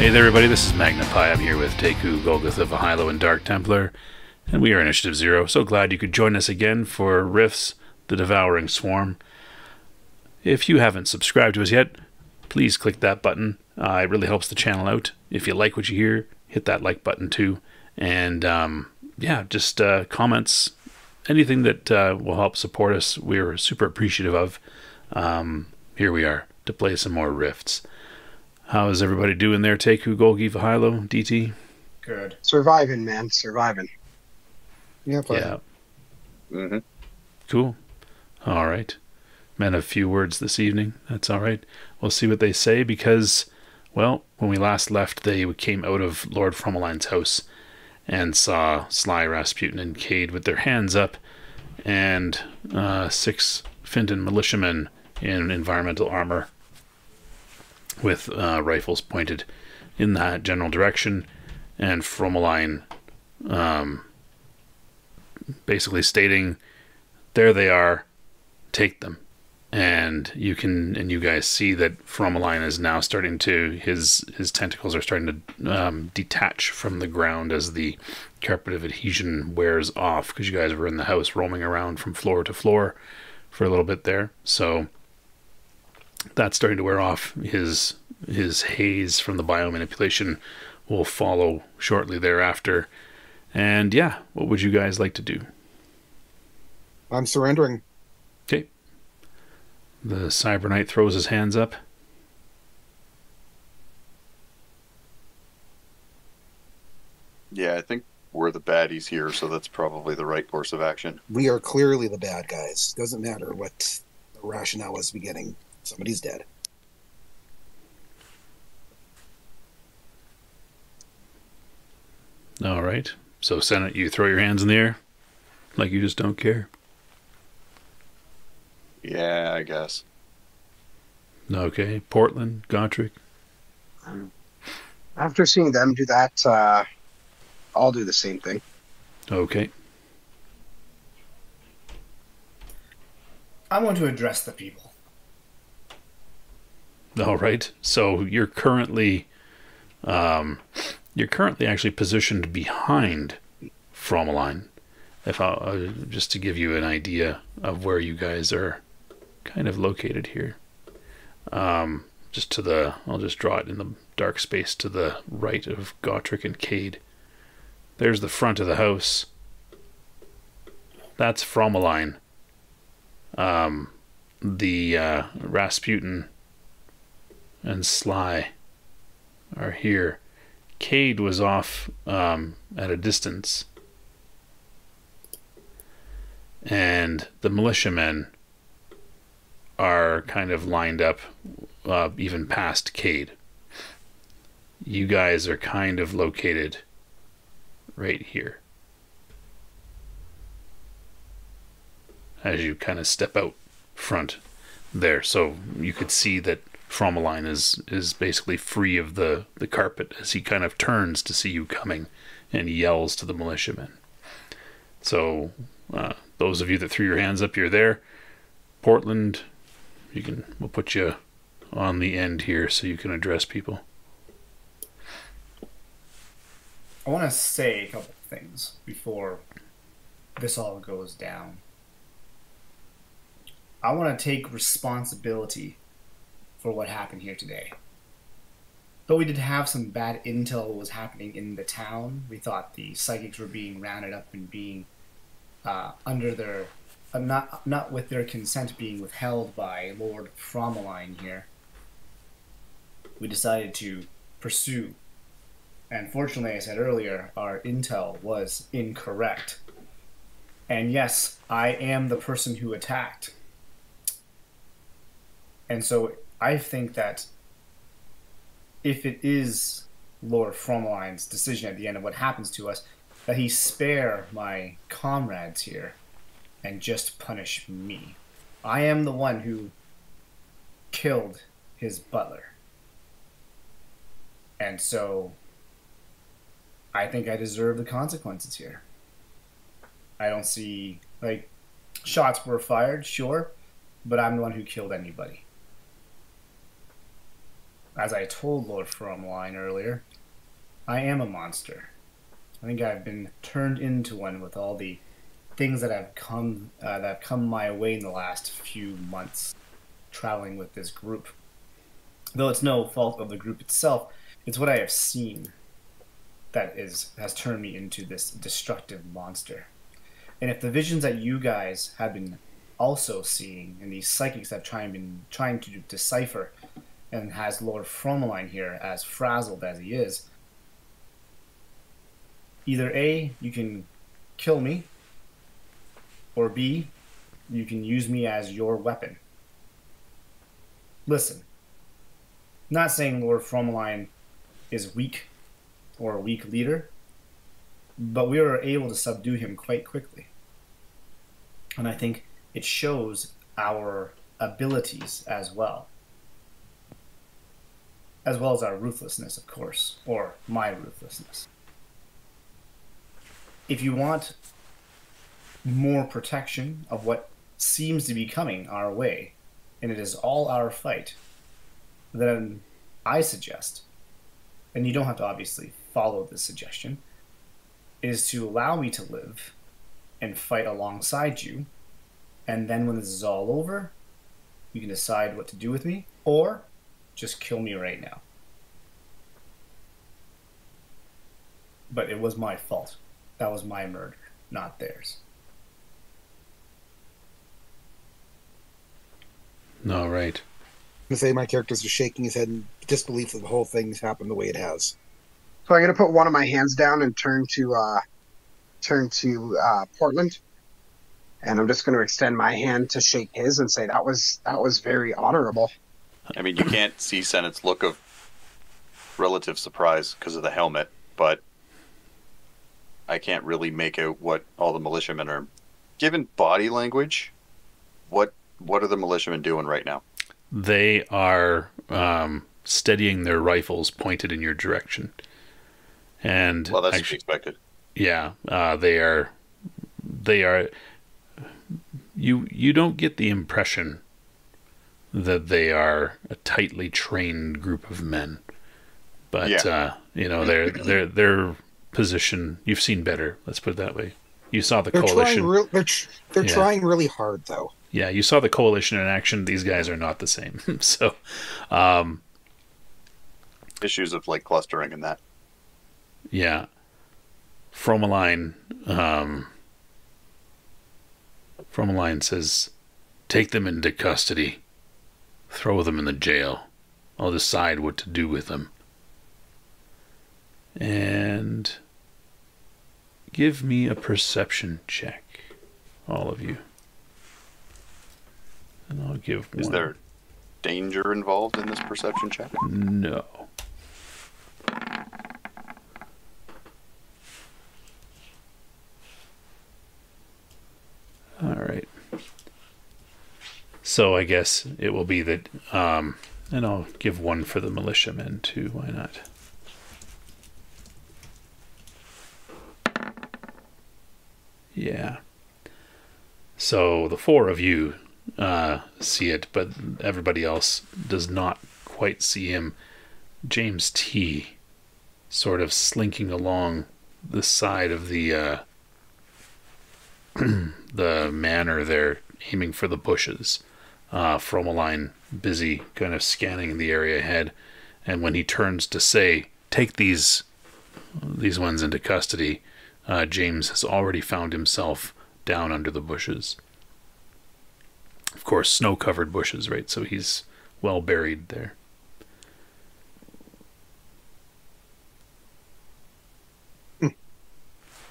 Hey there everybody, this is Magnifi. I'm here with Teku, Golgotha, Holle, and Dark Templar, and we are Initiative Zero. So glad you could join us again for Rifts, the Devouring Swarm. If you haven't subscribed to us yet, please click that button. It really helps the channel out. If you like what you hear, hit that like button too. And yeah, just comments, anything that will help support us, we're super appreciative of. Here we are to play some more Rifts. How is everybody doing there? Teku, Golgi, Vahilo, DT? Good. Surviving, man. Surviving. Yeah. Mm-hmm. Cool. All right. Meant a few words this evening. That's all right. We'll see what they say because, well, when we last left, they came out of Lord Frommaline's house and saw Sly, Rasputin, and Cade with their hands up and 6 Finton militiamen in environmental armor with rifles pointed in that general direction, and Frommalaine basically stating, there they are, take them. And you guys see that Frommalaine is now starting to, his tentacles are starting to detach from the ground as the carpet of adhesion wears off, because you guys were in the house roaming around from floor to floor for a little bit there. So that's starting to wear off. His haze from the biomanipulation will follow shortly thereafter. And yeah, what would you guys like to do? I'm surrendering. Okay. The Cyber Knight throws his hands up. Yeah, I think we're the baddies here, so that's probably the right course of action. We are clearly the bad guys. Doesn't matter what the rationale was beginning. Somebody's dead. All right. So, Senate, you throw your hands in the air like you just don't care. Yeah, I guess. Okay. Portland, Gotrek. After seeing them do that, I'll do the same thing. Okay. I want to address the people. All right. So you're currently actually positioned behind Frommalaine. If I just to give you an idea of where you guys are kind of located here. Just to the, I'll just draw it in the dark space to the right of Gotrek and Cade. There's the front of the house. That's Frommalaine. The Rasputin and Sly are here. Cade was off at a distance, and the militiamen are kind of lined up even past Cade. You guys are kind of located right here as you kind of step out front there, so you could see that Frommalaine is basically free of the carpet as he kind of turns to see you coming and yells to the militiamen. So those of you that threw your hands up, you're there. Portland, we'll put you on the end here so you can address people. I want to say a couple of things before this all goes down. I want to take responsibility for what happened here today. Though we did have some bad intel what was happening in the town, we thought the psychics were being rounded up and being under their not with their consent being withheld by Lord Frommalaine here. We decided to pursue, and fortunately, as I said earlier, our intel was incorrect. And yes, I am the person who attacked. And so I think that if it is Lord Frommalaine's decision at the end of what happens to us, that he spare my comrades here and just punish me. I am the one who killed his butler. And so I think I deserve the consequences here. I don't see, like, shots were fired, sure, but I'm the one who killed anybody. as I told Lord Frommalaine earlier, I am a monster. I think I've been turned into one with all the things that have come my way in the last few months traveling with this group. Though it's no fault of the group itself, it's what I have seen that has turned me into this destructive monster. And if the visions that you guys have been also seeing, and these psychics have been trying to decipher, and has Lord Frommalaine here as frazzled as he is, either A, you can kill me, or B, you can use me as your weapon. Listen, I'm not saying Lord Frommalaine is weak or a weak leader, but we were able to subdue him quite quickly. And I think it shows our abilities as well as our ruthlessness, of course, or my ruthlessness. If you want more protection of what seems to be coming our way, and it is all our fight, then I suggest, and you don't have to obviously follow this suggestion, is to allow me to live and fight alongside you, and then when this is all over, you can decide what to do with me, or just kill me right now. But it was my fault. That was my murder, not theirs. All right. I'm gonna say my character's just shaking his head in disbelief that the whole thing's happened the way it has. So I'm gonna put one of my hands down and turn to Portland, and I'm just gonna extend my hand to shake his and say that was very honorable. I mean, you can't see Sennett's look of relative surprise because of the helmet, but I can't really make out what all the militiamen are. Given body language, what are the militiamen doing right now? They are steadying their rifles pointed in your direction. And well, that's to be expected. Yeah, they are. You don't get the impression that they are a tightly trained group of men, but yeah. Their position. You've seen better. Let's put it that way. You saw the coalition. They're trying really hard, though. Yeah, you saw the coalition in action. These guys are not the same. So, issues of like clustering and that. Yeah, Frommalaine says, "Take them into custody. Throw them in the jail. I'll decide what to do with them. And give me a perception check, all of you. And I'll give one. Is there danger involved in this perception check? No. All right. So I guess it will be that, and I'll give one for the militiamen too. Why not? Yeah. So the four of you see it, but everybody else does not quite see him. James T. sort of slinking along the side of the the manor there, aiming for the bushes. Frommalaine busy kind of scanning the area ahead, and when he turns to say, "Take these ones into custody," James has already found himself down under the bushes. Of course, snow-covered bushes, right? So he's well buried there.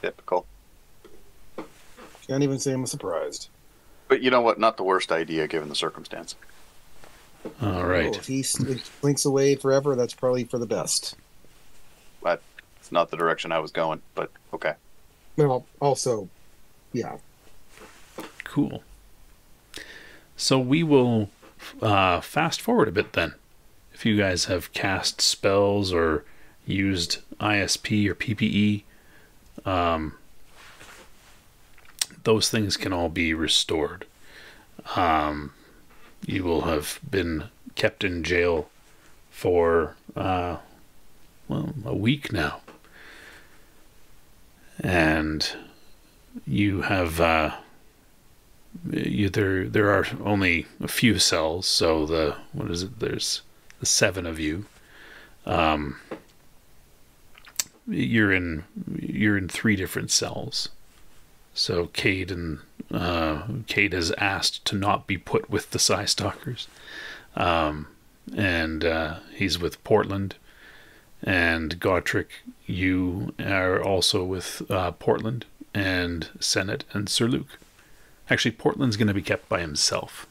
Typical. Can't even say I'm surprised. But you know what? Not the worst idea given the circumstance. All right. Oh, if he slinks away forever, that's probably for the best. But it's not the direction I was going, but okay. Well, also, yeah. Cool. So we will fast forward a bit then. If you guys have cast spells or used ISP or PPE, those things can all be restored. You will have been kept in jail for a week now, and you have there are only a few cells, so there's the 7 of you. You're in 3 different cells. So Cade has asked to not be put with the Psy Stalkers. And he's with Portland. And Gotrek, you are also with Portland and Senate and Sir Luke. Actually, Portland's going to be kept by himself.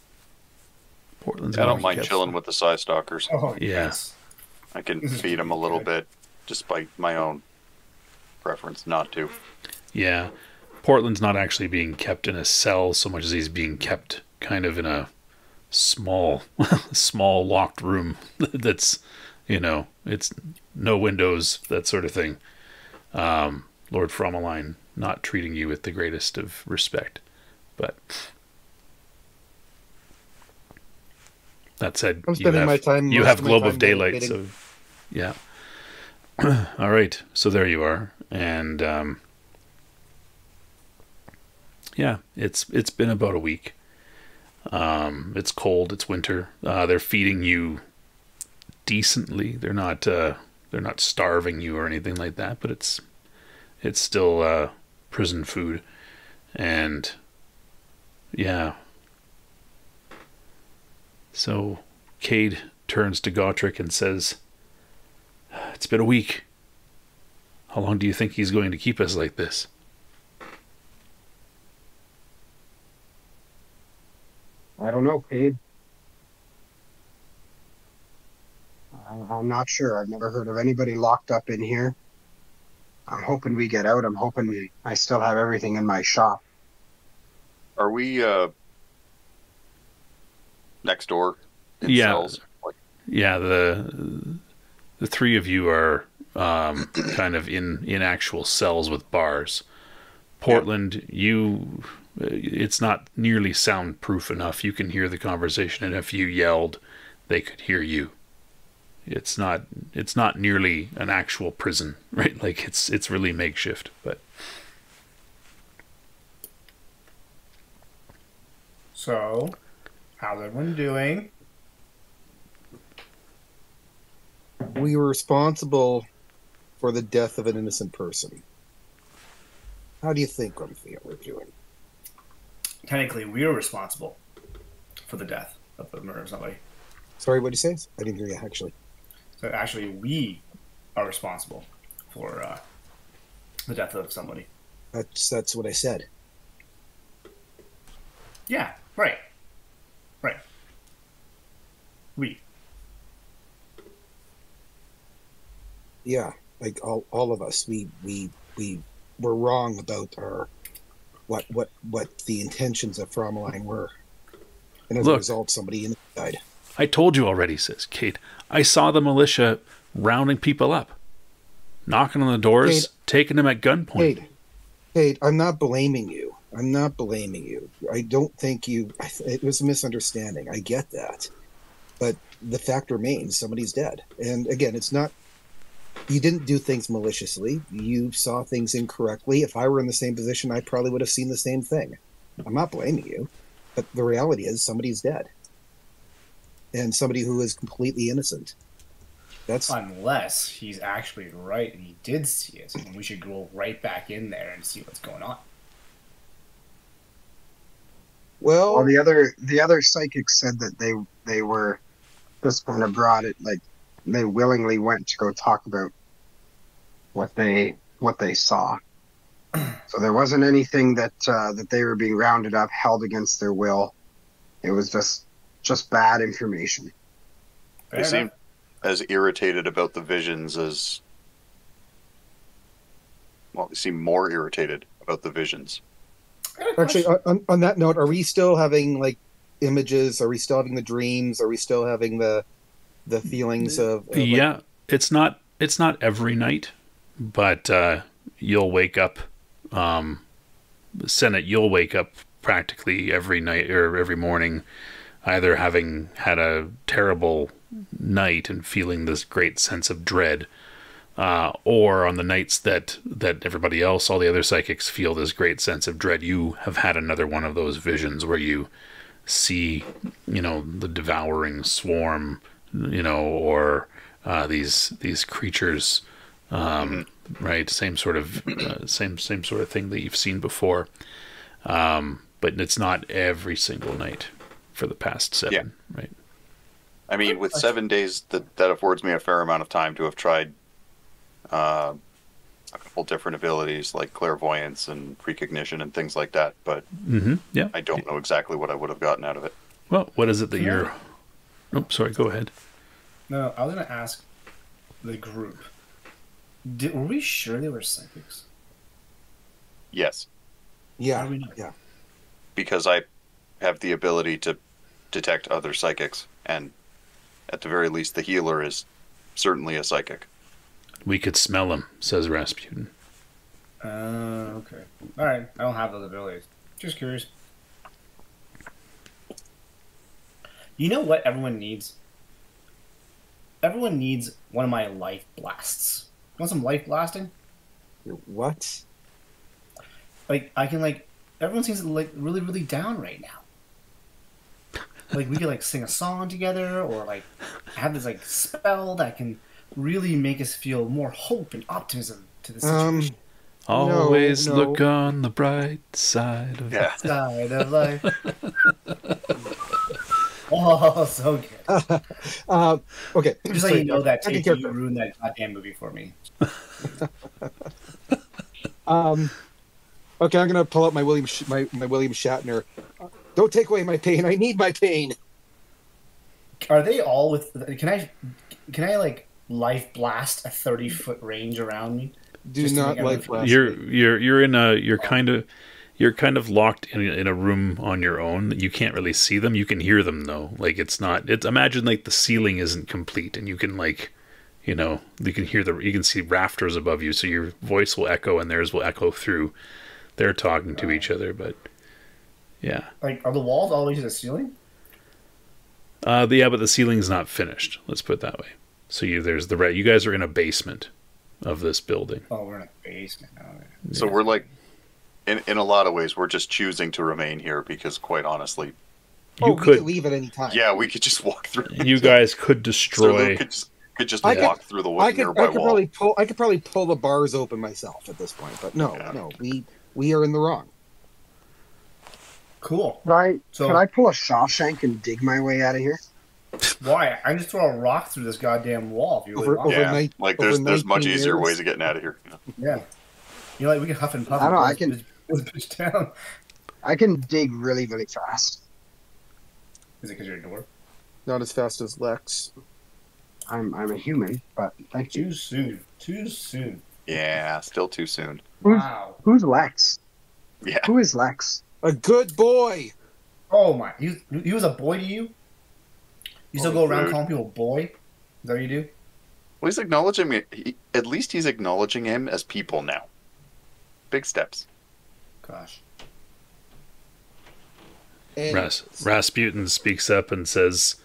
I don't mind chilling with the Psy Stalkers. Oh, yeah. yes. I can feed them a little bit, despite my own preference not to. Yeah. Portland's not actually being kept in a cell so much as he's being kept kind of in a small locked room that's, it's no windows, that sort of thing. Lord Frommalaine not treating you with the greatest of respect. But that said, I'm spending my time. You have Globe of time Daylight, so yeah. All right, so there you are, and yeah, it's been about a week. It's cold. It's winter. They're feeding you decently. They're not starving you or anything like that, but it's still prison food, and yeah. So Cade turns to Gotrek and says, "It's been a week. How long do you think he's going to keep us like this?" I don't know, Cade. I'm not sure. I've never heard of anybody locked up in here. I'm hoping we get out. I'm hoping I still have everything in my shop. Are we next door in Yeah. cells? Yeah, the 3 of you are kind of in actual cells with bars. Portland, it's not nearly soundproof enough. You can hear the conversation, and if you yelled, they could hear you. It's not nearly an actual prison, right? Like it's really makeshift, but So, how's everyone doing? We were responsible for the death of an innocent person. How do you think we're doing? Technically, we were responsible for the death of the murder of somebody. Sorry, what did you say? I didn't hear you, actually. So actually, we are responsible for the death of somebody. That's what I said. Yeah, right. We. Yeah, like all of us, we were wrong about our what the intentions of Frommalaine were, and as a result, somebody died. I told you already, says Kate. I saw the militia rounding people up, knocking on the doors, taking them at gunpoint. Kate, I'm not blaming you. I don't think it was a misunderstanding. I get that. But the fact remains, somebody's dead. And again, it's not, you didn't do things maliciously. You saw things incorrectly. If I were in the same position, I probably would have seen the same thing. I'm not blaming you. But the reality is somebody's dead. And somebody who is completely innocent. Unless he's actually right and he did see it, and we should go right back in there and see what's going on. Well, the other psychics said that they were just kind of brought it, like they willingly went to go talk about what they saw. So there wasn't anything that they were being rounded up, held against their will. It was just bad information. They seem as irritated about the visions as... Well, they seem more irritated about the visions. Actually, on that note, are we still having, like, images? Are we still having the dreams? Are we still having the feelings of yeah, it's not every night, but you'll wake up... Senate, you'll wake up practically every night or every morning either having had a terrible night and feeling this great sense of dread, or on the nights that everybody else, all the other psychics, feel this great sense of dread, you have had another one of those visions where you see, the devouring swarm, or these creatures, right? Same sort of same sort of thing that you've seen before, but it's not every single night for the past 7, right? I mean, with 7 days, that affords me a fair amount of time to have tried a couple different abilities like clairvoyance and precognition and things like that, but I don't know exactly what I would have gotten out of it. Well, what is it that you're... Oh, sorry, go ahead. No, I was going to ask the group. Were we sure they were psychics? Yes. Yeah. How do we know? Yeah. Because I have the ability to detect other psychics, and at the very least, the healer is certainly a psychic. We could smell him, says Rasputin. Okay. All right. I don't have those abilities. Just curious. You know what everyone needs? Everyone needs one of my life blasts. Want some life blasting? What? Like, I can, everyone seems, really, really down right now. We could, sing a song together, or, have this, spell that can really make us feel more hope and optimism to the situation. Always look on the bright side of side of life. Oh, so good. Okay. Just so you know that you ruined that goddamn movie for me. Okay, I'm gonna pull out my William Shatner. Don't take away my pain. I need my pain. Are they all with? Can I life blast a 30-foot range around me? Do not life blast. You're kind of locked in a room on your own. You can't really see them. You can hear them though. Imagine the ceiling isn't complete, and you can you can hear you can see rafters above you, so your voice will echo and theirs will echo through. They're talking to each other, but yeah. Are the walls all the way to the ceiling? But the ceiling's not finished. Let's put it that way. So you guys are in a basement of this building. Oh, we're in a basement. Oh, yeah. So we're in a lot of ways, we're just choosing to remain here because, quite honestly, we could leave at any time. Yeah, we could just walk through. You guys could destroy. Could just walk through the nearby wall. I could probably pull the bars open myself at this point, but no, we are in the wrong. Cool. Can I pull a Shawshank and dig my way out of here? Why? I just throw a rock through this goddamn wall if you really want. There's much easier ways of getting out of here. Yeah. We can huff and puff. I can push down. I can dig really, really fast. Is it because you're a dwarf? Not as fast as Lex. I'm a human, but thank you. Too soon. Yeah, still too soon. Wow. Who's Lex? Yeah. Who is Lex? A good boy. Oh my! He was a boy to you. You still go around calling people boy? Is that what you do? Well, he's acknowledging me. At least he's acknowledging him as people now. Big steps. Gosh. Rasputin speaks up and says,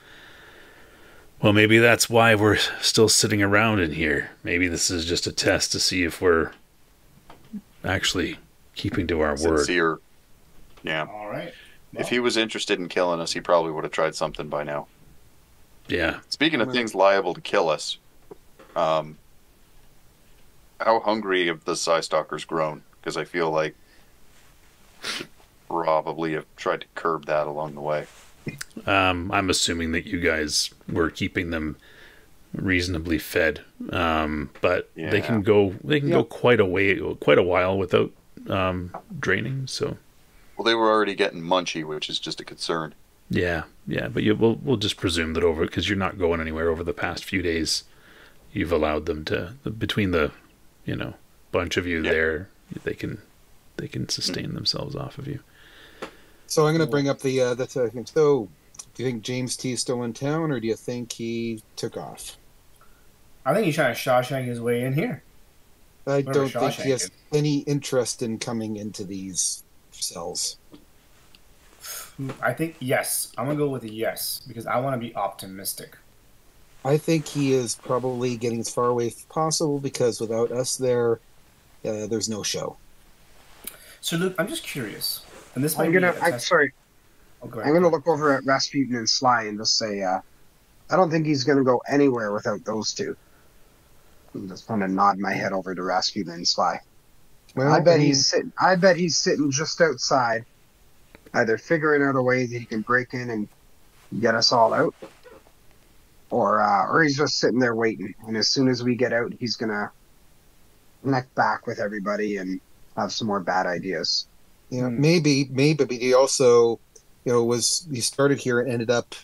well, maybe that's why we're still sitting around in here. Maybe this is just a test to see if we're actually keeping to our Sincere. word. Yeah. All right. Well, if he was interested in killing us, he probably would have tried something by now. Yeah. Speaking of things liable to kill us, how hungry have the Psy Stalkers grown? Because I feel like we should probably have tried to curb that along the way. I'm assuming that you guys were keeping them reasonably fed, but they can go quite a while without draining. So, well, they were already getting munchy, which is just a concern. Yeah, but we'll just presume that because you're not going anywhere over the past few days, you've allowed them to between the bunch of you there, they can sustain themselves off of you. So I'm going to bring up the thing. So, do you think James T is still in town, or do you think he took off? I think he's trying to Shawshank his way in here. I don't think he has any interest in coming into these cells. I think yes. I'm going to go with a yes, because I want to be optimistic. I think he is probably getting as far away as possible because without us there, there's no show. So Luke, I'm just curious, and this I'm might gonna. be I'm sorry. Oh, go I'm ahead. gonna look over at Rasputin and Sly and just say, I don't think he's gonna go anywhere without those two. I'm just kind of nod my head over to Rasputin and Sly. Well, I bet he's sitting. I bet he's sitting just outside, either figuring out a way that he can break in and get us all out, or he's just sitting there waiting. And as soon as we get out, he's gonna neck back with everybody and have some more bad ideas. Yeah, maybe, but he also, he started here and ended up,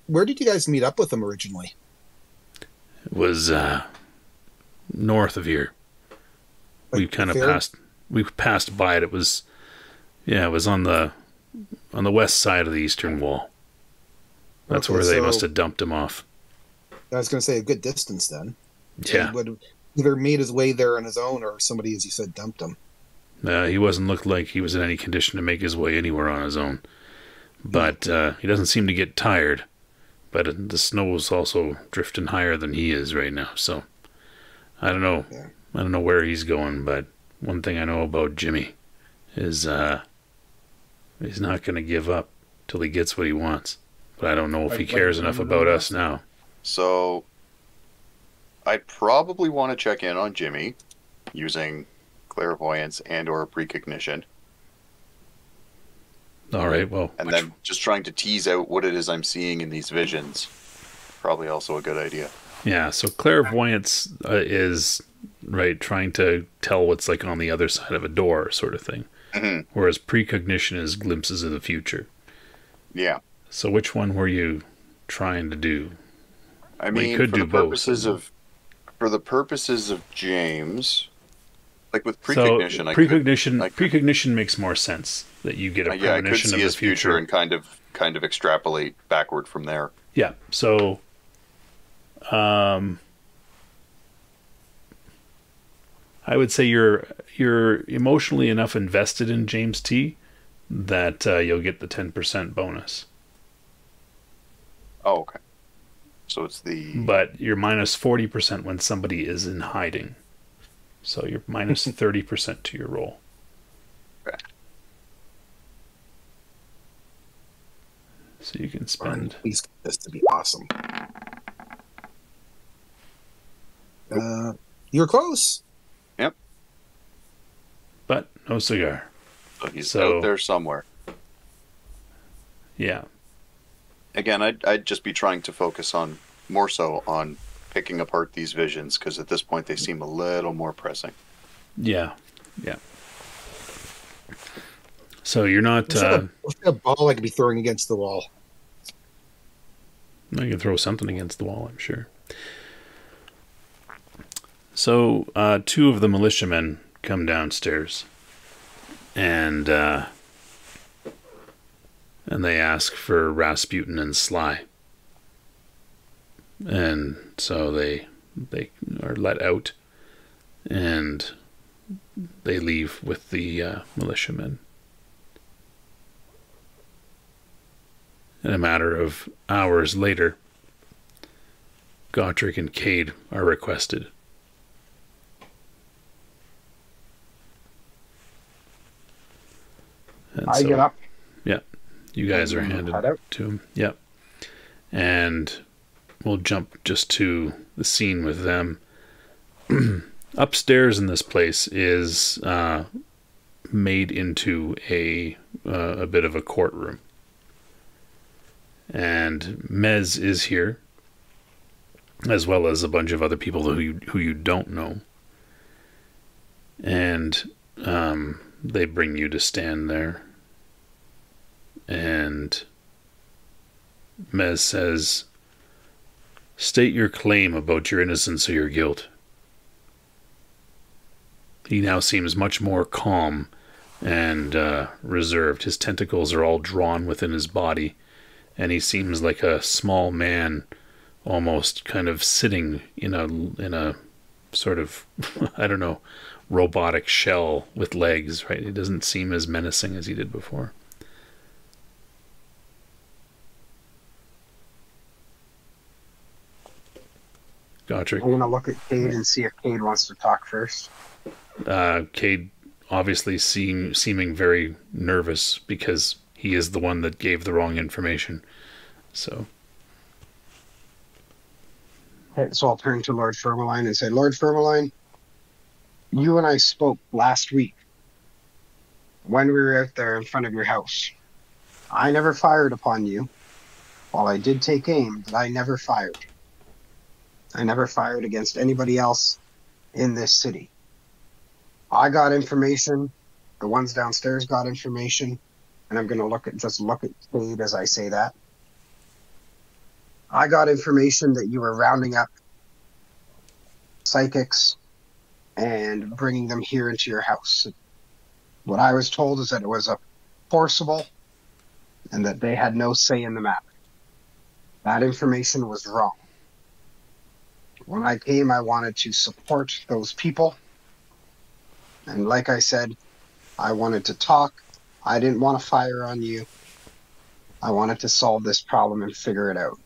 where did you guys meet up with him originally? It was north of here. Like we kind of passed by it. It was on the west side of the eastern wall. That's where they must have dumped him off. I was going to say a good distance then. Yeah. He would either made his way there on his own or somebody, as you said, dumped him. He wasn't looked like he was in any condition to make his way anywhere on his own. But he doesn't seem to get tired. But the snow is also drifting higher than he is right now. So I don't know. Yeah. I don't know where he's going. But one thing I know about Jimmy is he's not going to give up till he gets what he wants. But I don't know if he cares enough about us now. So I'd probably want to check in on Jimmy using clairvoyance and or precognition. All right, well. And then just trying to tease out what it is I'm seeing in these visions. Probably also a good idea. Yeah, so clairvoyance is, right, trying to tell what's like on the other side of a door sort of thing. Mm-hmm. Whereas precognition is glimpses of the future. Yeah. So which one were you trying to do? I mean, for the purposes of James, like with precognition, so precognition makes more sense that you get a premonition I could see of the his future and kind of extrapolate backward from there. Yeah. So, I would say you're emotionally enough invested in James T that you'll get the 10% bonus. Oh, okay. So it's the... But you're minus 40% when somebody is in hiding. So you're minus 30% to your roll. Okay. So you can spend... Please get this to be awesome. You're close. Yep. But no cigar. So he's out there somewhere. Yeah. Again, I'd just be trying to focus more so on picking apart these visions, because at this point they seem a little more pressing. Yeah. So you're not... What's that ball I could be throwing against the wall? I can throw something against the wall, I'm sure. So, two of the militiamen come downstairs, and they ask for Rasputin and Sly. And so they are let out, and they leave with the militiamen. In a matter of hours later, Gotrek and Cade are requested. And I get up. Yeah, you guys are handed to him. Yep. And we'll jump just to the scene with them. Upstairs in this place is made into a bit of a courtroom. And Mez is here, as well as a bunch of other people who you don't know. And they bring you to stand there. And Mez says, "State your claim about your innocence or your guilt." He now seems much more calm and reserved. His tentacles are all drawn within his body, and he seems like a small man, almost kind of sitting in a sort of, I don't know, robotic shell with legs, right? He doesn't seem as menacing as he did before. Gotcha. I'm gonna look at Cade and see if Cade wants to talk first. Cade obviously seeming very nervous because he is the one that gave the wrong information. So. Okay, so I'll turn to Lord Frommalaine and say, Lord Frommalaine, you and I spoke last week when we were out there in front of your house. I never fired upon you. While I did take aim, but I never fired. I never fired against anybody else in this city. I got information. The ones downstairs got information. And I'm going to look at Cade as I say that. I got information that you were rounding up psychics and bringing them here into your house. What I was told is that it was a forcible and that they had no say in the matter. That information was wrong. When I came, I wanted to support those people. And like I said, I wanted to talk. I didn't want to fire on you. I wanted to solve this problem and figure it out.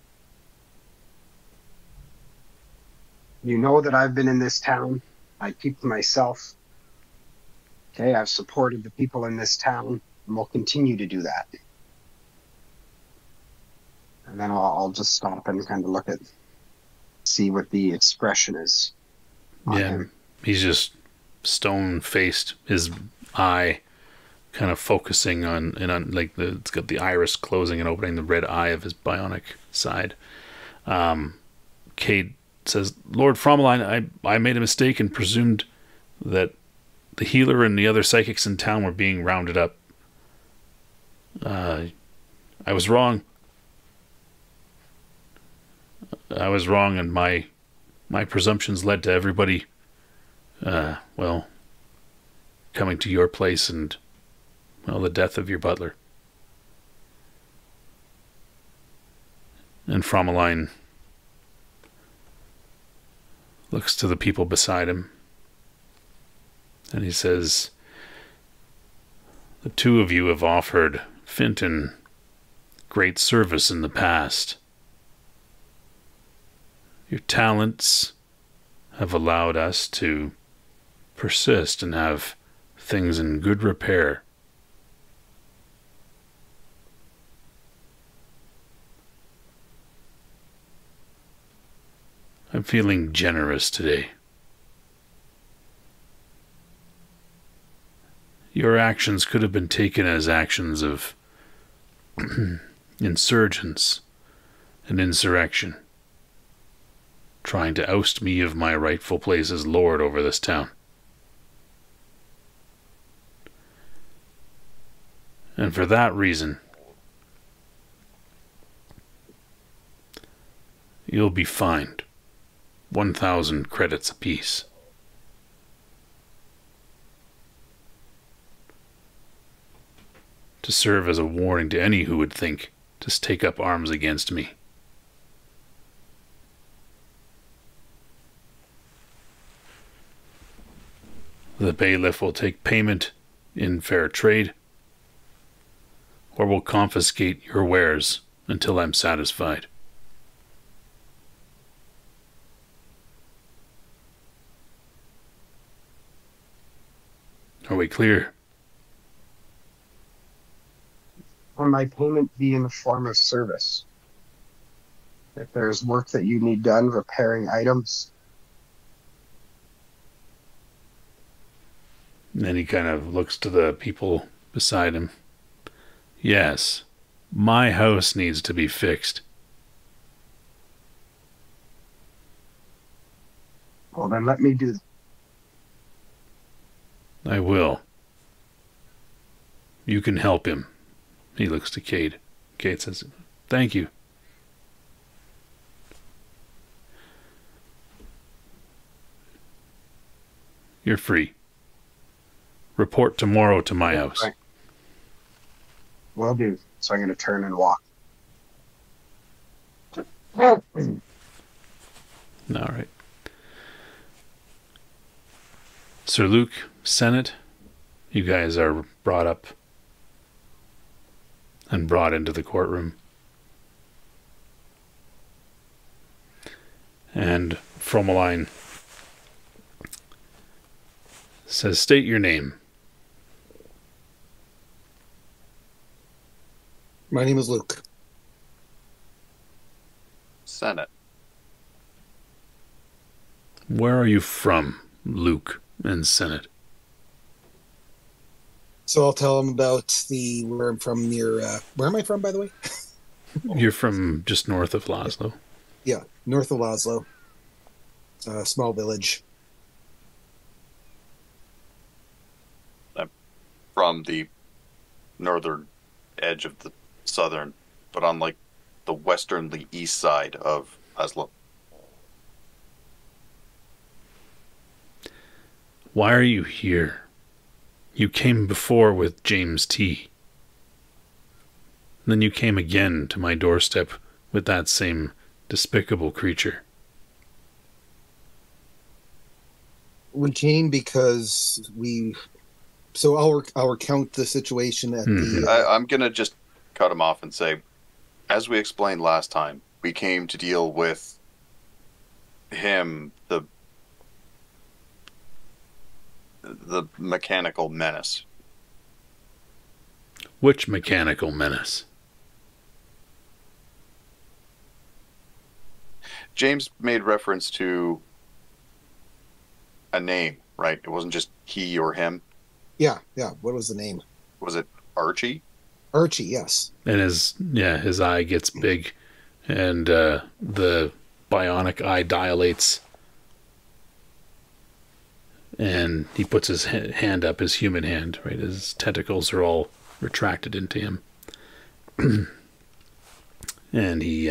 You know that I've been in this town. I keep to myself. Okay, I've supported the people in this town and will continue to do that. And then I'll just stop and kind of look at, see what the expression is. Yeah, him. He's just stone-faced. His eye kind of focusing on, like it's got the iris closing and opening the red eye of his bionic side. Cade says, Lord Frommalaine, I made a mistake and presumed that the healer and the other psychics in town were being rounded up. I was wrong. I was wrong, and my presumptions led to everybody, coming to your place and, the death of your butler. And Frommalaine looks to the people beside him, and he says, the two of you have offered Finton great service in the past. Your talents have allowed us to persist and have things in good repair. I'm feeling generous today. Your actions could have been taken as actions of insurgents and insurrection, trying to oust me of my rightful place as lord over this town. And for that reason, you'll be fined 1,000 credits apiece. To serve as a warning to any who would think to take up arms against me. The bailiff will take payment in fair trade, or will confiscate your wares until I'm satisfied. Are we clear? Will my payment be in the form of service? If there's work that you need done, repairing items. And then he kind of looks to the people beside him. Yes, my house needs to be fixed. Well, then let me do that. I will. You can help him. He looks to Cade. Cade says, thank you. You're free. Report tomorrow to my house. Right. Will do. So I'm going to turn and walk. All right. Sir Luke, Senate, you guys are brought up and brought into the courtroom. And Frommalaine says, "State your name." My name is Luke. Senate. Where are you from, Luke and Senate? So I'll tell him about where I'm from near. Where am I from, by the way? You're from just north of Laszlo. Yeah, north of Laszlo. Small village. I'm from the northern edge of the southern, but on like the westernly east side of Oslo. Why are you here? You came before with James T. Then you came again to my doorstep with that same despicable creature. We came because we. So I'll recount the situation at the. I'm gonna just cut him off and say, as we explained last time, we came to deal with him, the mechanical menace. Which mechanical menace? James made reference to a name, right? It wasn't just he or him. Yeah. What was the name? Was it Archie? Archie, yes. And his eye gets big, and the bionic eye dilates, and he puts his hand up, his human hand, right? His tentacles are all retracted into him, and he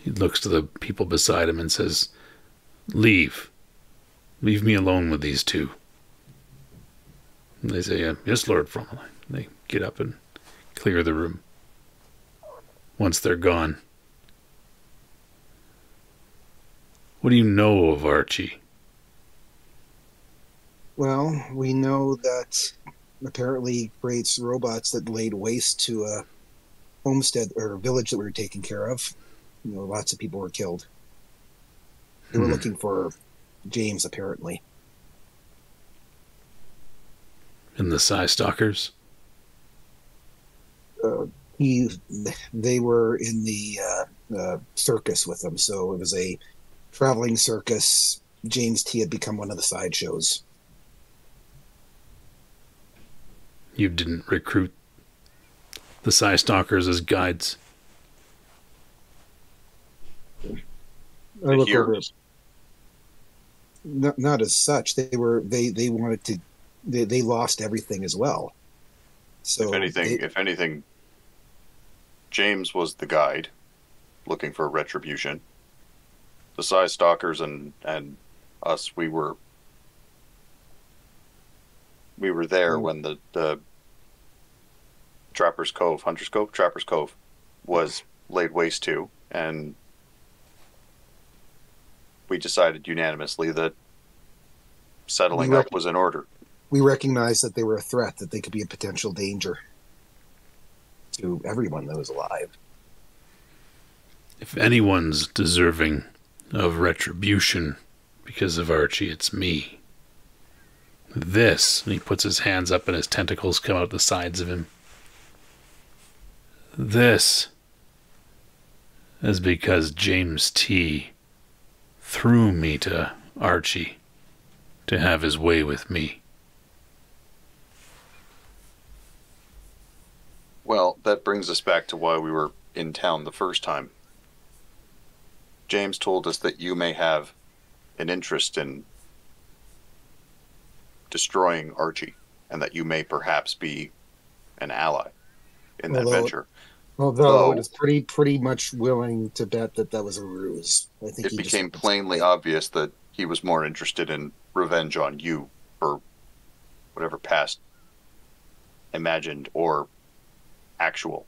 looks to the people beside him and says, "Leave me alone with these two." And they say, "Yes, Lord Frommalaine." They get up and clear the room. Once they're gone, what do you know of Archie? Well, we know that apparently he creates robots that laid waste to a homestead or a village that we were taking care of. Lots of people were killed. They were looking for James, apparently. And the Psy Stalkers? They were in the circus with them, so it was a traveling circus. James T had become one of the sideshows. You didn't recruit the Psy Stalkers as guides? I look over it. Not as such. They wanted to. They lost everything as well. So if anything, James was the guide, looking for retribution. The Psy Stalkers and us, we were there when the Hunter's Cove was laid waste to, and we decided unanimously that settling up was in order. We recognized that they were a threat, that they could be a potential danger to everyone that was alive. If anyone's deserving of retribution because of Archie, it's me. This, and he puts his hands up and his tentacles come out the sides of him. This is because James T threw me to Archie to have his way with me. Well, that brings us back to why we were in town the first time. James told us that you may have an interest in destroying Archie, and that you may perhaps be an ally in that venture. Although it is pretty much willing to bet that was a ruse. I think it became plainly obvious that he was more interested in revenge on you for whatever past imagined or actual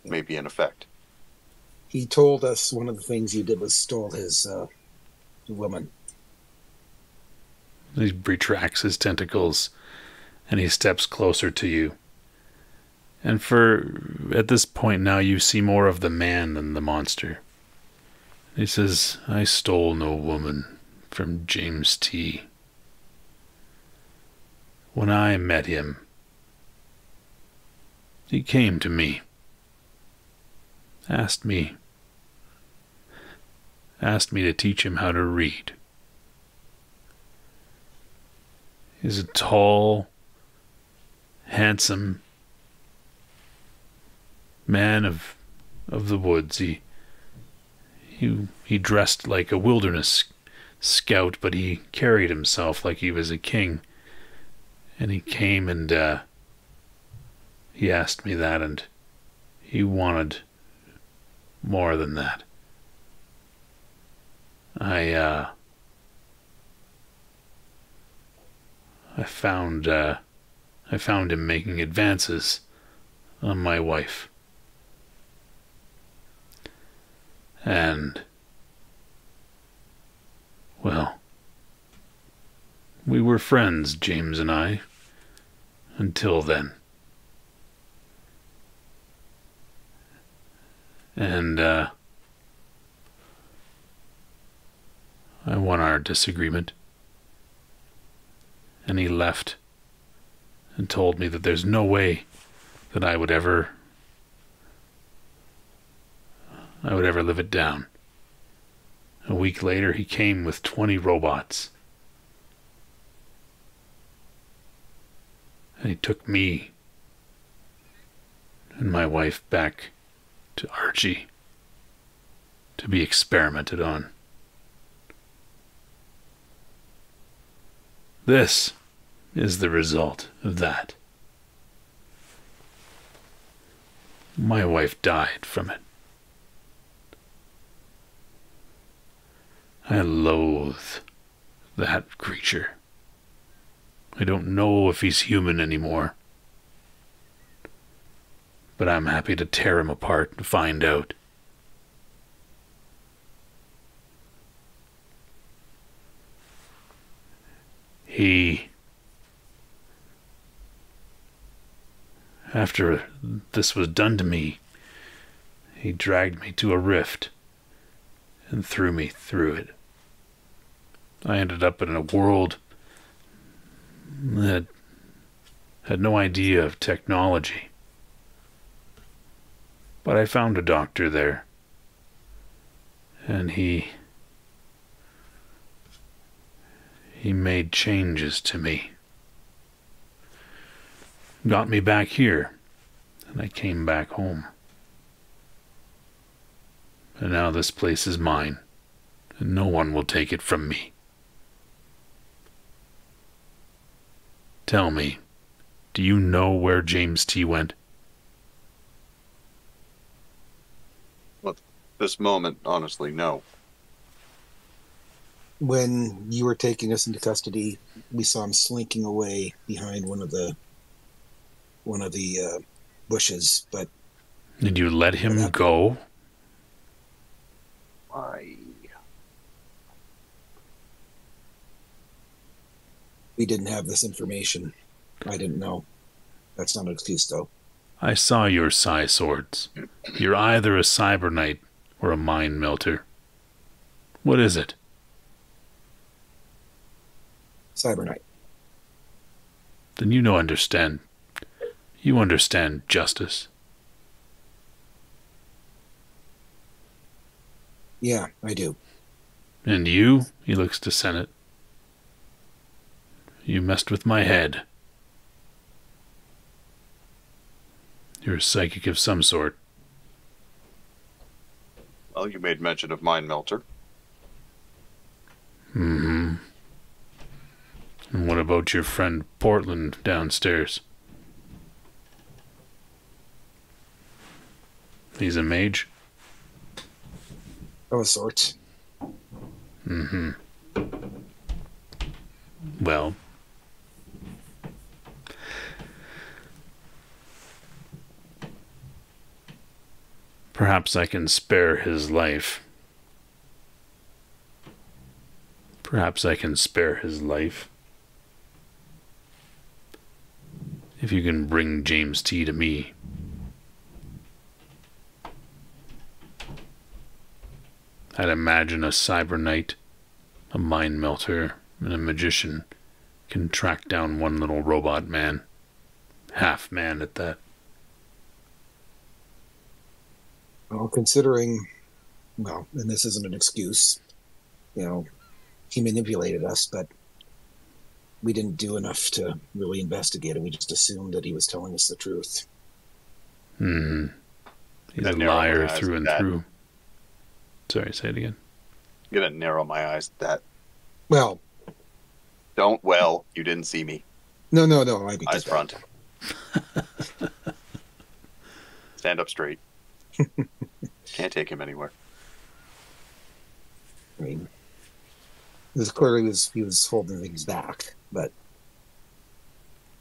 may be in effect. He told us one of the things you did was stole his woman. He retracts his tentacles and he steps closer to you. And at this point now, you see more of the man than the monster. He says, I stole no woman from James T. When I met him, he came to me, asked me to teach him how to read. He's a tall, handsome man of the woods. He dressed like a wilderness scout, but he carried himself like he was a king. And he came and he asked me that, and he wanted more than that. I found him making advances on my wife. And, well, we were friends, James and I, until then. And, I won our disagreement. And he left and told me that there's no way that I would ever live it down. A week later, he came with 20 robots. And he took me and my wife back to Archie to be experimented on. This is the result of that. My wife died from it. I loathe that creature. I don't know if he's human anymore. But I'm happy to tear him apart and find out. After this was done to me, he dragged me to a rift and threw me through it. I ended up in a world that had no idea of technology. But I found a doctor there, and he made changes to me. Got me back here, and I came back home. And now this place is mine, and no one will take it from me. Tell me, do you know where James T. went? Well, this moment, honestly, no. When you were taking us into custody, we saw him slinking away behind one of the bushes. But did you let him go? We didn't have this information. I didn't know. That's not an excuse, though. I saw your psi swords. You're either a cyberknight or a mind melter. What is it? Cyberknight. Then you understand. You understand justice. Yeah, I do. And you? He looks to Senate. You messed with my head. You're a psychic of some sort. Well, you made mention of Mind Melter. Mm-hmm. And what about your friend Portland downstairs? He's a mage? Of a sort. Mm-hmm. Well, perhaps I can spare his life. Perhaps I can spare his life. If you can bring James T. to me I'd imagine a cyber knight, a mind melter, and a magician can track down one little robot man. Half man at that. Well, considering, well, and this isn't an excuse, he manipulated us, but we didn't do enough to really investigate it. We just assumed that he was telling us the truth. He's a liar through and through. Sorry, say it again. I'm going to narrow my eyes at that. Well. You didn't see me. No. Eyes front. Stand up straight. Can't take him anywhere. I mean, it was clearly he was holding things back, but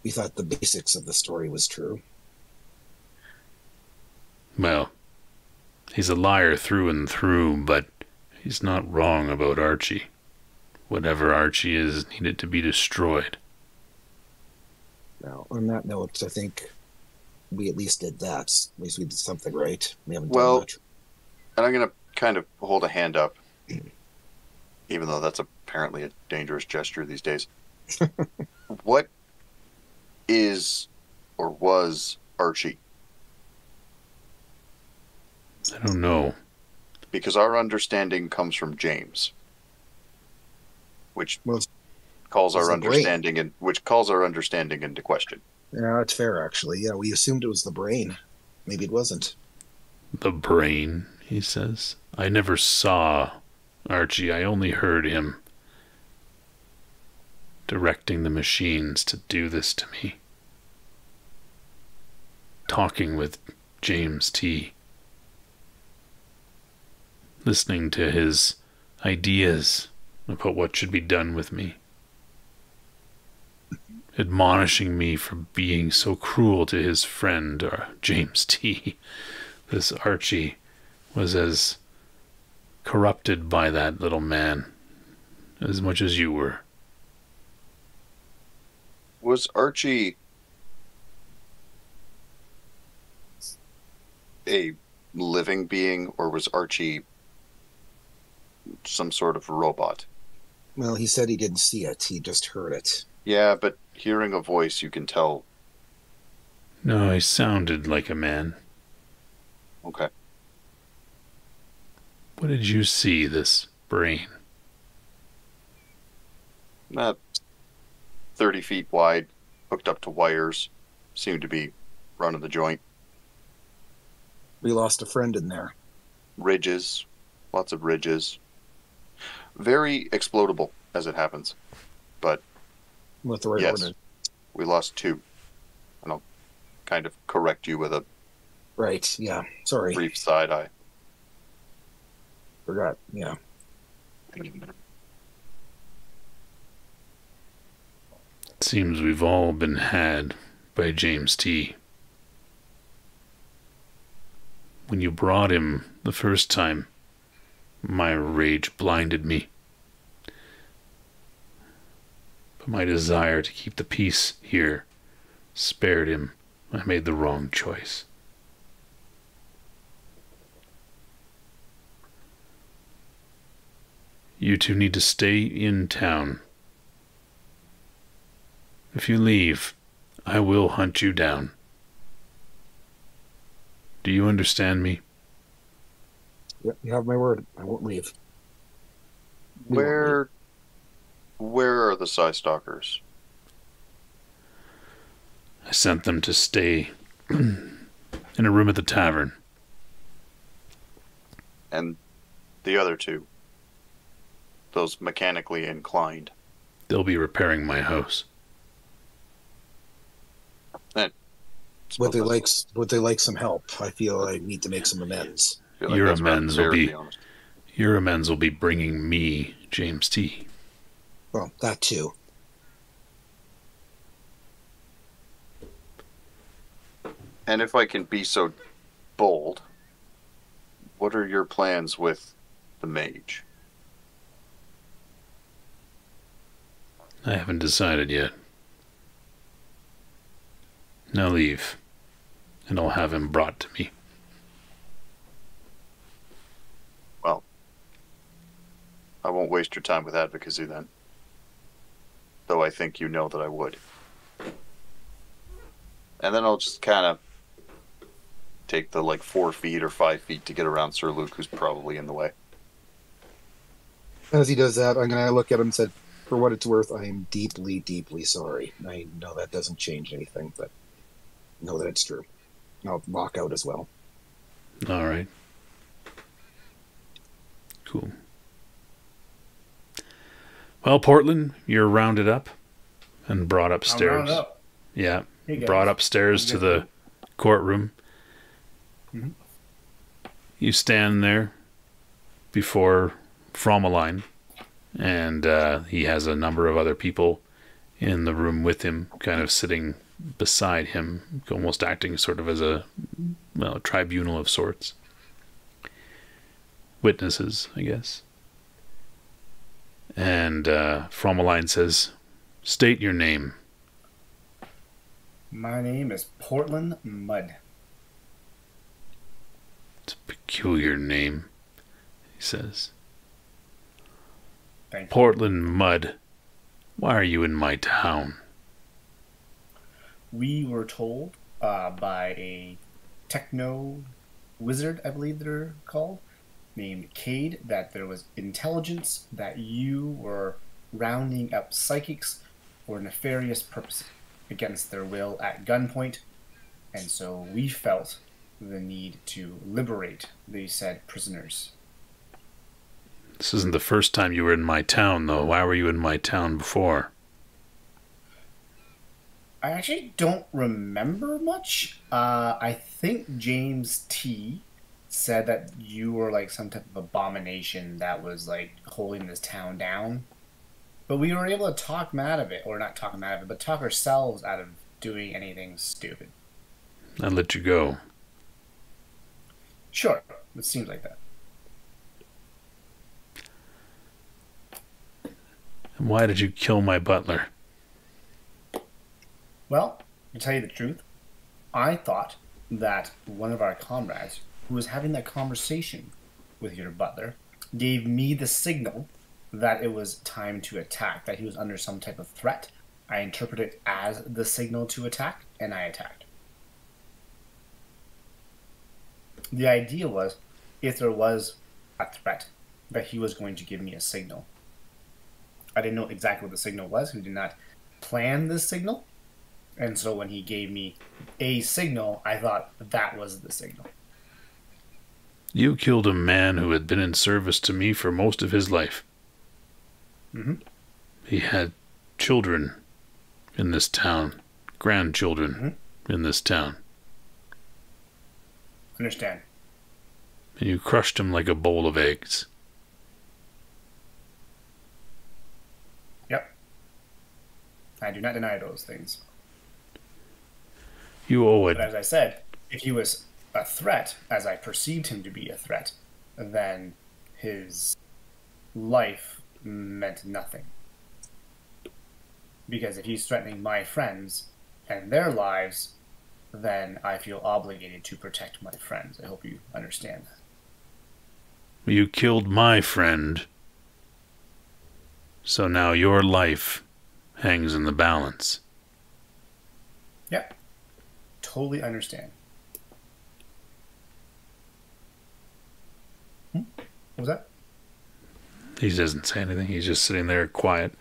we thought the basics of the story was true. Well, he's a liar through and through, but he's not wrong about Archie. Whatever Archie is needed to be destroyed. Now, on that note, I think we at least did that. At least we did something right. We haven't done much. And I'm going to kind of hold a hand up, even though that's apparently a dangerous gesture these days. What is or was Archie? I don't know. Because our understanding comes from James, which calls our understanding into question. Yeah, that's fair, actually. Yeah, we assumed it was the brain. Maybe it wasn't. The brain, he says. I never saw Archie. I only heard him directing the machines to do this to me. Talking with James T. Listening to his ideas about what should be done with me. Admonishing me for being so cruel to his friend, James T. This Archie was as corrupted by that little man as much as you were. Was Archie a living being, or was Archie some sort of robot? Well, he said he didn't see it. He just heard it. Yeah, but hearing a voice, you can tell. No, he sounded like a man. Okay. What did you see, this brain? 30 feet wide, hooked up to wires. Seemed to be running the joint. We lost a friend in there. Ridges. Lots of ridges. Very explodable, as it happens. But with the right yes, we lost 2. And I'll kind of correct you with a sorry. Brief side eye. Forgot, yeah. It seems we've all been had by James T. When you brought him the first time, my rage blinded me. But my desire to keep the peace here spared him. I made the wrong choice. You two need to stay in town. If you leave, I will hunt you down. Do you understand me? Yep, you have my word. I won't leave. Where are the Psy Stalkers? I sent them to stay in a room at the tavern. And the other 2? Those mechanically inclined. They'll be repairing my house. Would they like some help? I feel I need to make some amends. Like your amends will be bringing me James T. Well, that too. And if I can be so bold, what are your plans with the mage? I haven't decided yet. Now leave, and I'll have him brought to me. Well, I won't waste your time with advocacy then. Though I think you know that I would. And then I'll just kind of take the 4 feet or 5 feet to get around Sir Luke, who's probably in the way. As he does that, I'm going to look at him and say, for what it's worth, I am deeply, deeply sorry. I know that doesn't change anything, but know that it's true. I'll walk out as well. All right. Cool. Well, Portland, you're rounded up and brought upstairs. I'm rounded up. Yeah, Hey, guys. brought upstairs to the courtroom. Mm-hmm. You stand there before Frommalaine, and he has a number of other people in the room with him, kind of sitting beside him, almost acting sort of as a tribunal of sorts. Witnesses, I guess. And Frommalaine says, "State your name." My name is Portland Mud. It's a peculiar name, he says. Thank you. Portland Mud, why are you in my town? We were told by a techno wizard, I believe they're called, named Cade, that there was intelligence that you were rounding up psychics for nefarious purposes against their will at gunpoint, and so we felt the need to liberate these said prisoners. This isn't the first time you were in my town, though. Why were you in my town before? I actually don't remember much. I think James T said that you were like some type of abomination that was like holding this town down. But we were able to talk him out of it, or not talk him out of it, but talk ourselves out of doing anything stupid. I let you go. Sure, it seems like that. And why did you kill my butler? Well, to tell you the truth, I thought that one of our comrades who was having that conversation with your butler gave me the signal that it was time to attack, that he was under some type of threat. I interpreted it as the signal to attack, and I attacked. The idea was, if there was a threat, that he was going to give me a signal. I didn't know exactly what the signal was. We did not plan this signal. And so when he gave me a signal, I thought that was the signal. You killed a man who had been in service to me for most of his life. Mm-hmm. He had children in this town, grandchildren in this town. Understand. And you crushed him like a bowl of eggs. Yep. I do not deny those things. You owe it. But as I said, if he was a threat, as I perceived him to be a threat, then his life meant nothing. Because if he's threatening my friends and their lives, then I feel obligated to protect my friends. I hope you understand that. You killed my friend. So now your life hangs in the balance. Yep. Totally understand. What was that? He doesn't say anything. He's just sitting there quiet.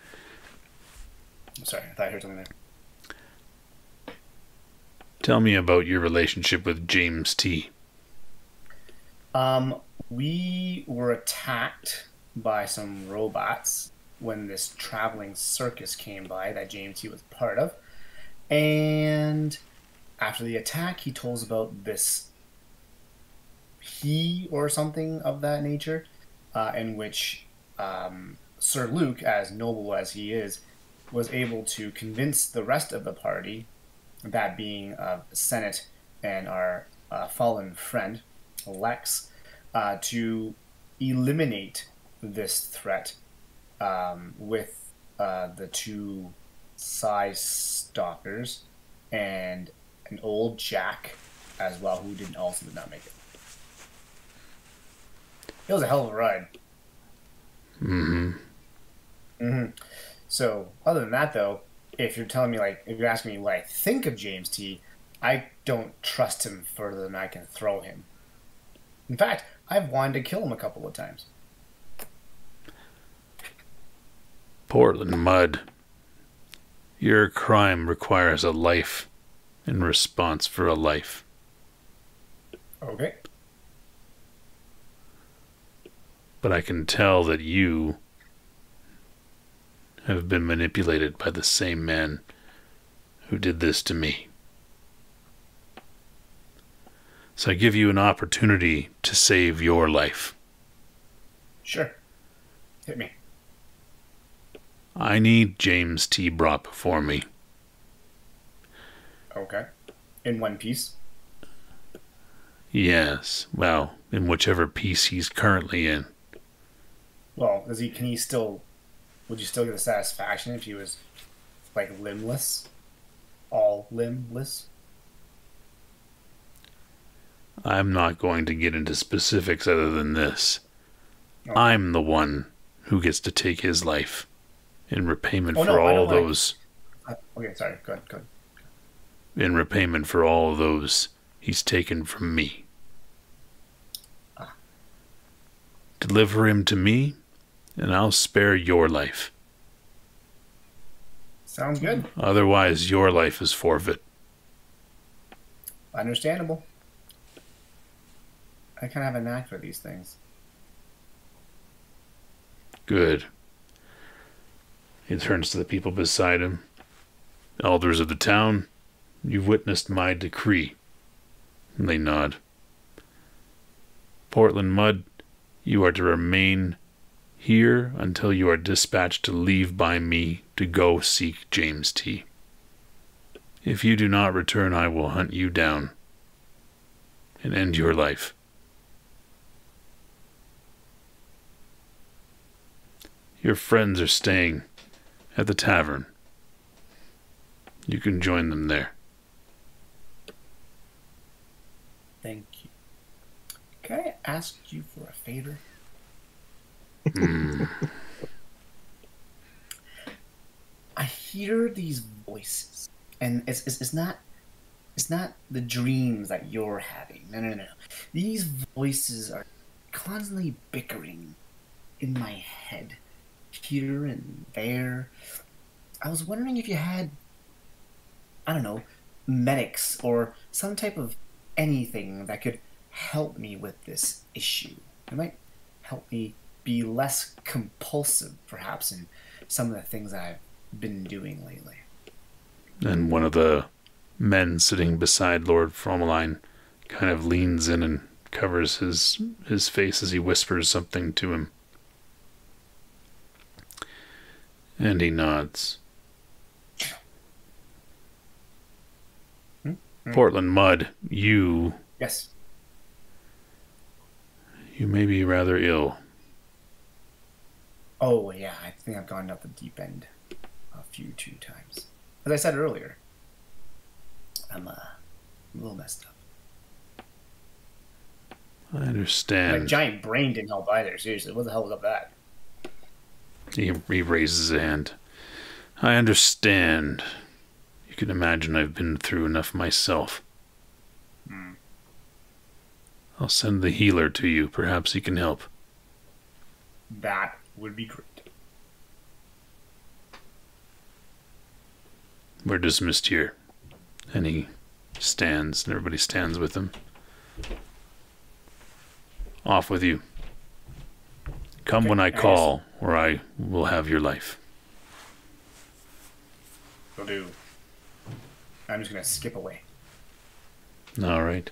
I'm sorry, I thought I heard something there. Tell me about your relationship with James T. We were attacked by some robots when this traveling circus came by that James T was part of. And after the attack, he told us about this or something of that nature, in which Sir Luke, as noble as he is, was able to convince the rest of the party, that being Senate and our fallen friend, Lex, to eliminate this threat with the two size stalkers and an old Jack as well, who also did not make it. It was a hell of a ride. Mm-hmm. Mm-hmm. So, other than that, though, if you're telling me, like, if you're asking me what I think of James T, I don't trust him further than I can throw him. In fact, I've wanted to kill him a couple of times. Portland Mud, your crime requires a life in response for a life. Okay. But I can tell that you have been manipulated by the same man who did this to me. So I give you an opportunity to save your life. Sure. Hit me. I need James T. brought before me. Okay. In one piece? Yes, well, in whichever piece he's currently in. Well, would you still get the satisfaction if he was, like, limbless? All limbless? I'm not going to get into specifics other than this. Okay. I'm the one who gets to take his life in repayment for all those. Okay, sorry. Go ahead. In repayment for all those he's taken from me. Deliver him to me, and I'll spare your life. Sounds good. Otherwise, your life is forfeit. Understandable. I kind of have a knack for these things. Good. He turns to the people beside him. Elders of the town, you've witnessed my decree. And they nod. Portland Mud, you are to remain here until you are dispatched to leave by me to go seek James T. If you do not return, I will hunt you down and end your life. Your friends are staying at the tavern. You can join them there. Thank you. Can I ask you for a favor? I hear these voices, and it's not the dreams that you're having. No. These voices are constantly bickering in my head, here and there. I was wondering if you had, I don't know, medics or some type of anything that could help me with this issue. It might help me be less compulsive, perhaps, in some of the things that I've been doing lately. And one of the men sitting beside Lord Frommalaine kind of leans in and covers his face as he whispers something to him. And he nods. Portland Mud, Yes. You may be rather ill. Oh, yeah, I think I've gone up the deep end a few times. As I said earlier, I'm a little messed up. I understand. My giant brain didn't help either, seriously. What the hell was up that? He raises a hand. I understand. You can imagine I've been through enough myself. I'll send the healer to you. Perhaps he can help. That would be great. We're dismissed here. And he stands, and everybody stands with him. Off with you. Come when I call, or I will have your life. Will do. I'm just going to skip away. All right.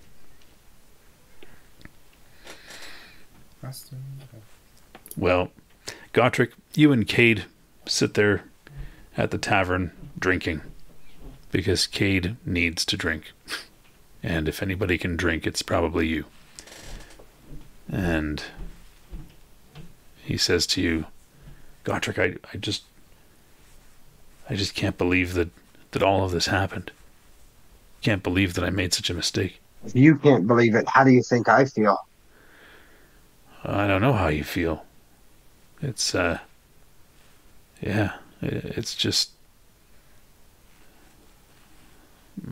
Well, Gotrek, you and Cade sit there at the tavern drinking. Because Cade needs to drink. And if anybody can drink, it's probably you. And he says to you, Gotrek, I just can't believe that all of this happened. Can't believe that I made such a mistake. If you can't believe it, how do you think I feel? I don't know how you feel. It's it's just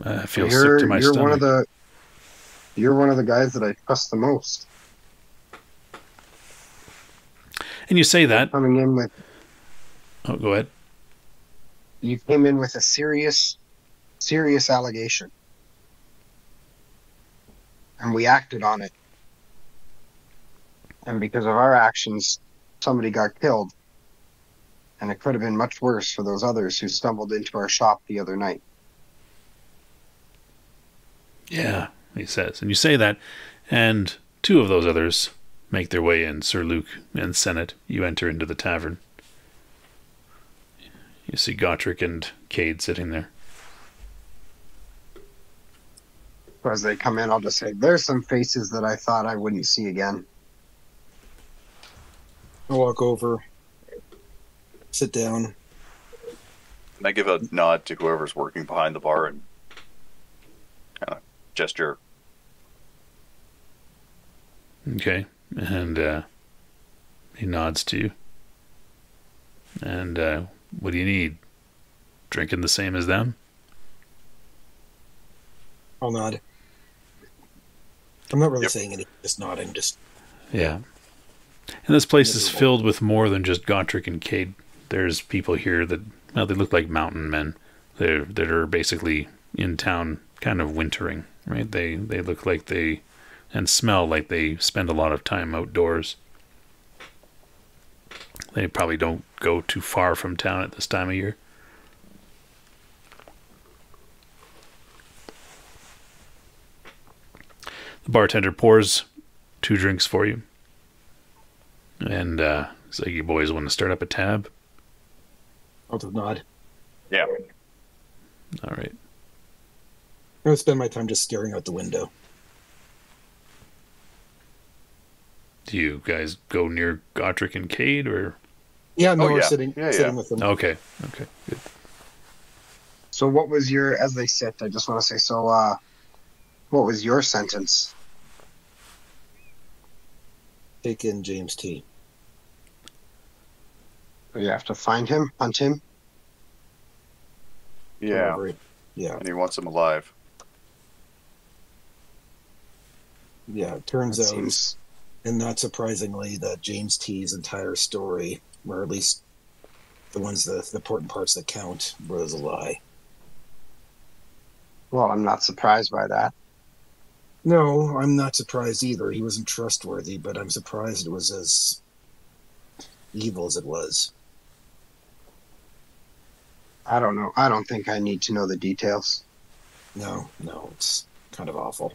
I feel sick to my stomach. You're one of the guys that I trust the most. And you say that coming in with. Oh, go ahead. You came in with a serious allegation, and we acted on it. And because of our actions, somebody got killed, and it could have been much worse for those others who stumbled into our shop the other night. Yeah, he says. And you say that, and two of those others make their way in. Sir Luke and Senate, you enter into the tavern. You see Gotrek and Cade sitting there. So as they come in, I'll just say, there's some faces that I thought I wouldn't see again. I'll walk over, sit down. And I give a nod to whoever's working behind the bar and kind of gesture. Okay. And he nods to you. And what do you need? Drinking the same as them? I'll nod. I'm not really saying anything, just nodding, just... Yeah. And this place is filled with more than just Gotrek and Cade. There's people here that, well, they look like mountain men. That are basically in town kind of wintering, right? They look like they, and smell like they spend a lot of time outdoors. They probably don't go too far from town at this time of year. The bartender pours 2 drinks for you. And he's like, you boys want to start up a tab? I'll just nod. Yeah. All right. I'm going to spend my time just staring out the window. Do you guys go near Gotrek and Cade, or? Yeah, no, we're sitting with them. Okay, good. So what was your, as they sit, I just want to say, so what was your sentence? Take in James T. So you have to find him, hunt him? Yeah. Yeah. And he wants him alive. Yeah, it turns out, and not surprisingly, that James T's entire story, or at least the important parts that count, was a lie. Well, I'm not surprised by that. No, I'm not surprised either. He wasn't trustworthy, but I'm surprised it was as evil as it was. I don't know. I don't think I need to know the details. No, it's kind of awful.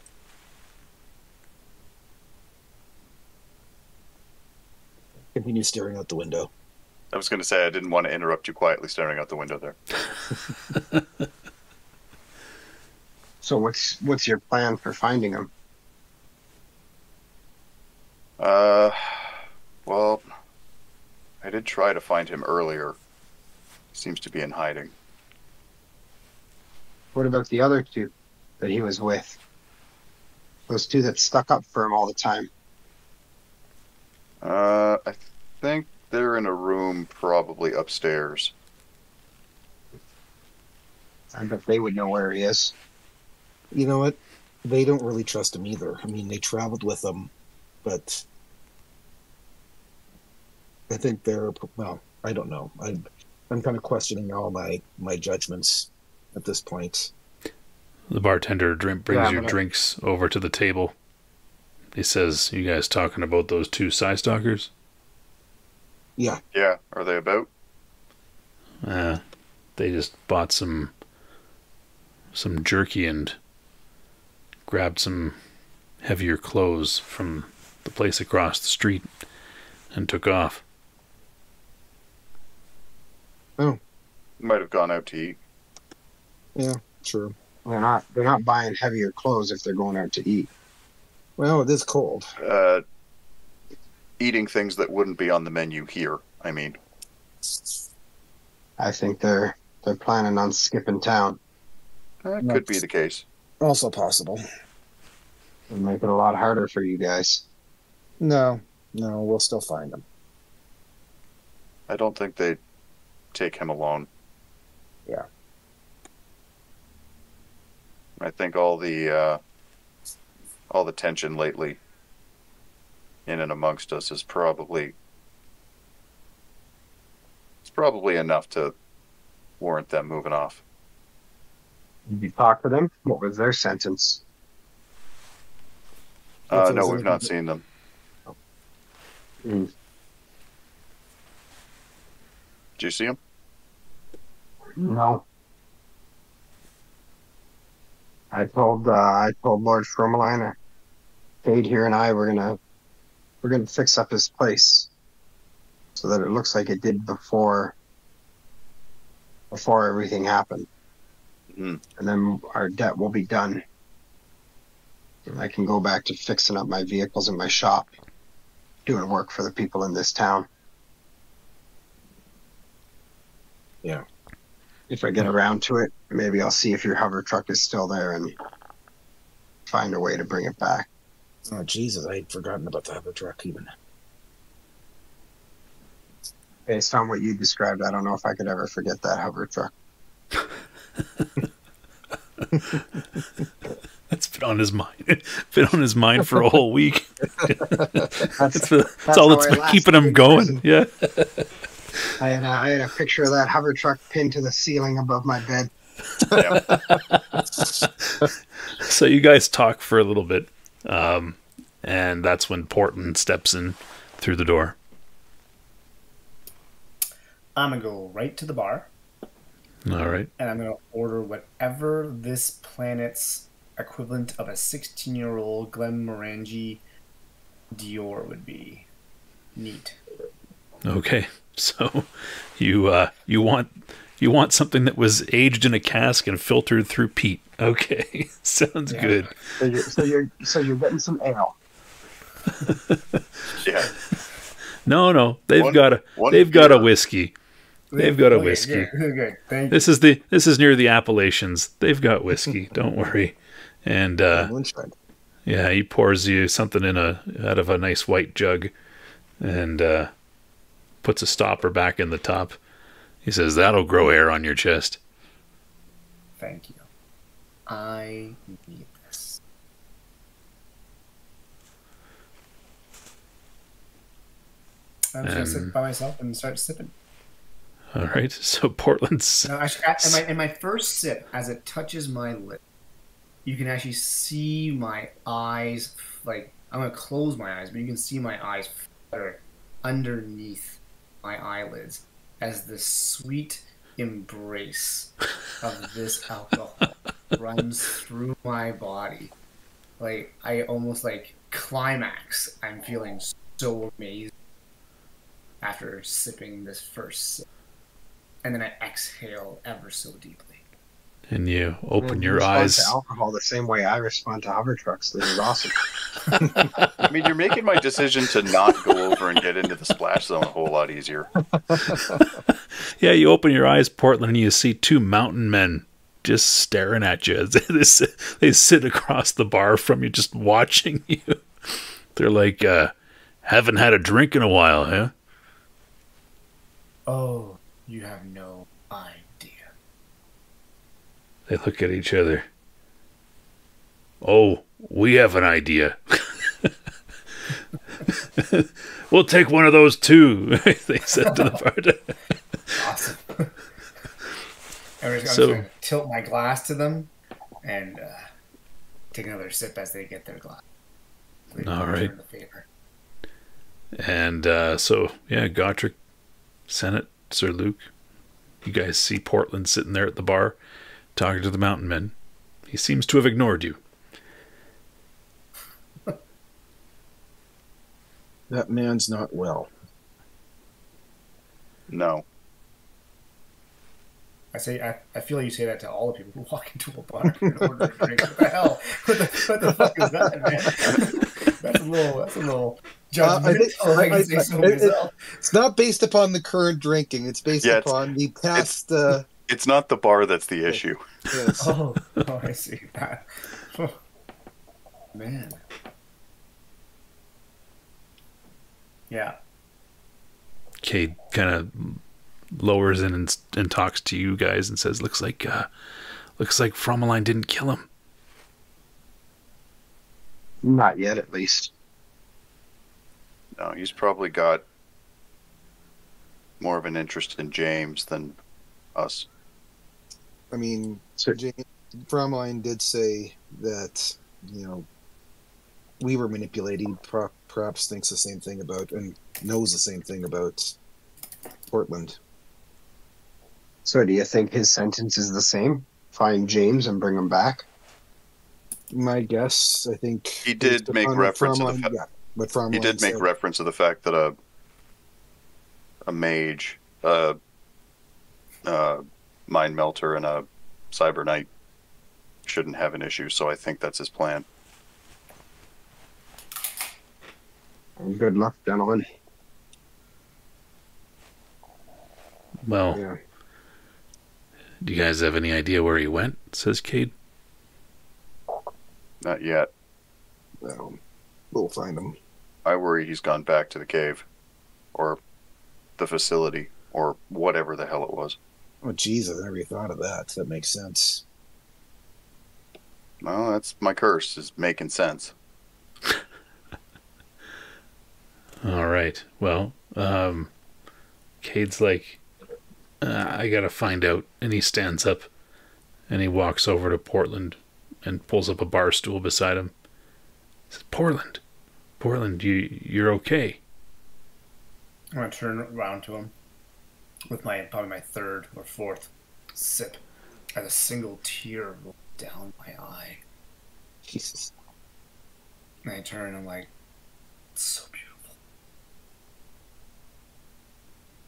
Continue staring out the window. I was going to say I didn't want to interrupt you quietly staring out the window there. So what's your plan for finding him? Well, I did try to find him earlier. Seems to be in hiding. What about the other 2 that he was with? Those 2 that stuck up for him all the time. I think they're in a room probably upstairs. I bet they would know where he is. You know what? They don't really trust him either. I mean, they traveled with him, but I think well, I don't know. I'm kind of questioning all my judgments at this point. The bartender brings your drinks over to the table. He says, you guys talking about those 2 Psy-Stalkers? Yeah. Yeah, are they about? They just bought some jerky and grabbed some heavier clothes from the place across the street and took off. Oh. Might have gone out to eat. Yeah, sure. They're not buying heavier clothes if they're going out to eat. Well, it is cold. Eating things that wouldn't be on the menu here, I mean. I think they're planning on skipping town. That could be the case. Also possible. It'll make it a lot harder for you guys. No, we'll still find them. I don't think they'd take him alone. Yeah. I think all the tension lately in and amongst us is probably enough to warrant them moving off. Did you talk to them? What was their sentence? No, we've not seen them. Mm. Did you see them? No. I told Lord Frommalaine, Cade here and I we're gonna fix up his place so that it looks like it did before everything happened. Mm-hmm. And then our debt will be done. And I can go back to fixing up my vehicles in my shop, doing work for the people in this town. Yeah. If I get around to it, maybe I'll see if your hover truck is still there and find a way to bring it back. Oh, Jesus, I had forgotten about the hover truck even. Based on what you described, I don't know if I could ever forget that hover truck. That's been on his mind. Been on his mind for a whole week. That's all that's been keeping him going. Yeah. I had a picture of that hover truck pinned to the ceiling above my bed. So you guys talk for a little bit, and that's when Portland steps in through the door. I'm going to go right to the bar. All right. And I'm going to order whatever this planet's equivalent of a 16-year-old Glenmorangie Dior would be. Neat. Okay. So you want something that was aged in a cask and filtered through peat. Okay. Sounds good. So you're getting some ale. Yeah. No. They've got a whiskey. They've got a whiskey. Good. Thank you. This is near the Appalachians. They've got whiskey. Don't worry. And yeah, he pours you something out of a nice white jug, and puts a stopper back in the top. He says, "That'll grow air on your chest." Thank you. I need this. I'm just going to sit by myself and start sipping. All right. So Portland's... No, actually, in my first sip, as it touches my lip, you can actually see my eyes. Like, I'm going to close my eyes, but you can see my eyes flutter underneath my eyelids as the sweet embrace of this alcohol runs through my body. Like, I almost like climax. I'm feeling so amazing after sipping this first sip. And then I exhale ever so deeply. And you open your eyes. To alcohol the same way I respond to hover trucks. This is awesome. I mean, you're making my decision to not go over and get into the splash zone a whole lot easier. Yeah, you open your eyes, Portland, and you see two mountain men just staring at you. They sit across the bar from you, just watching you. They're like, haven't had a drink in a while, huh? Oh, you have no idea. They look at each other. Oh, we have an idea. We'll take one of those too, they said to the bartender. Awesome. I'm just going to tilt my glass to them and take another sip as they get their glass. All right. And so, yeah, Gotrek, Senate, Sir Luke, you guys see Portland sitting there at the bar talking to the mountain men. He seems to have ignored you. That man's not well. No. I feel like you say that to all the people who walk into a bar and order a drink. What the hell? What the fuck is that, man? That's a little judgmental. It's not based upon the current drinking. It's based upon the past. It's not the bar that's the issue. Yes. Oh, I see that. Oh, man. Yeah. Cade kind of lowers in and talks to you guys and says, looks like Frommalaine didn't kill him. Not yet, at least. No, he's probably got more of an interest in James than us. I mean, So- James Frommalaine did say that, we were manipulating. Perhaps thinks the same thing about, and knows the same thing about Portland. So do you think his sentence is the same? Find James and bring him back? My guess, I think He did based make upon reference to the Frommalaine- fact. what Frommalaine He did make said. reference to the fact that a mage, mind melter, and a cyber knight shouldn't have an issue. So I think that's his plan. Good luck, gentlemen. Well, Yeah. do you guys have any idea where he went? Says Cade. Not yet. Well, we'll find him. I worry he's gone back to the cave, or the facility, or whatever the hell it was. Oh, jeez, I never even thought of that. That makes sense. Well, that's my curse, is making sense. All right. Well, Cade's like, I gotta find out. And he stands up and he walks over to Portland and pulls up a bar stool beside him. He says, Portland, you're okay. I'm gonna turn around to him with probably my third or fourth sip as a single tear rolled down my eye. Jesus. And I turn and I'm like, it's so beautiful.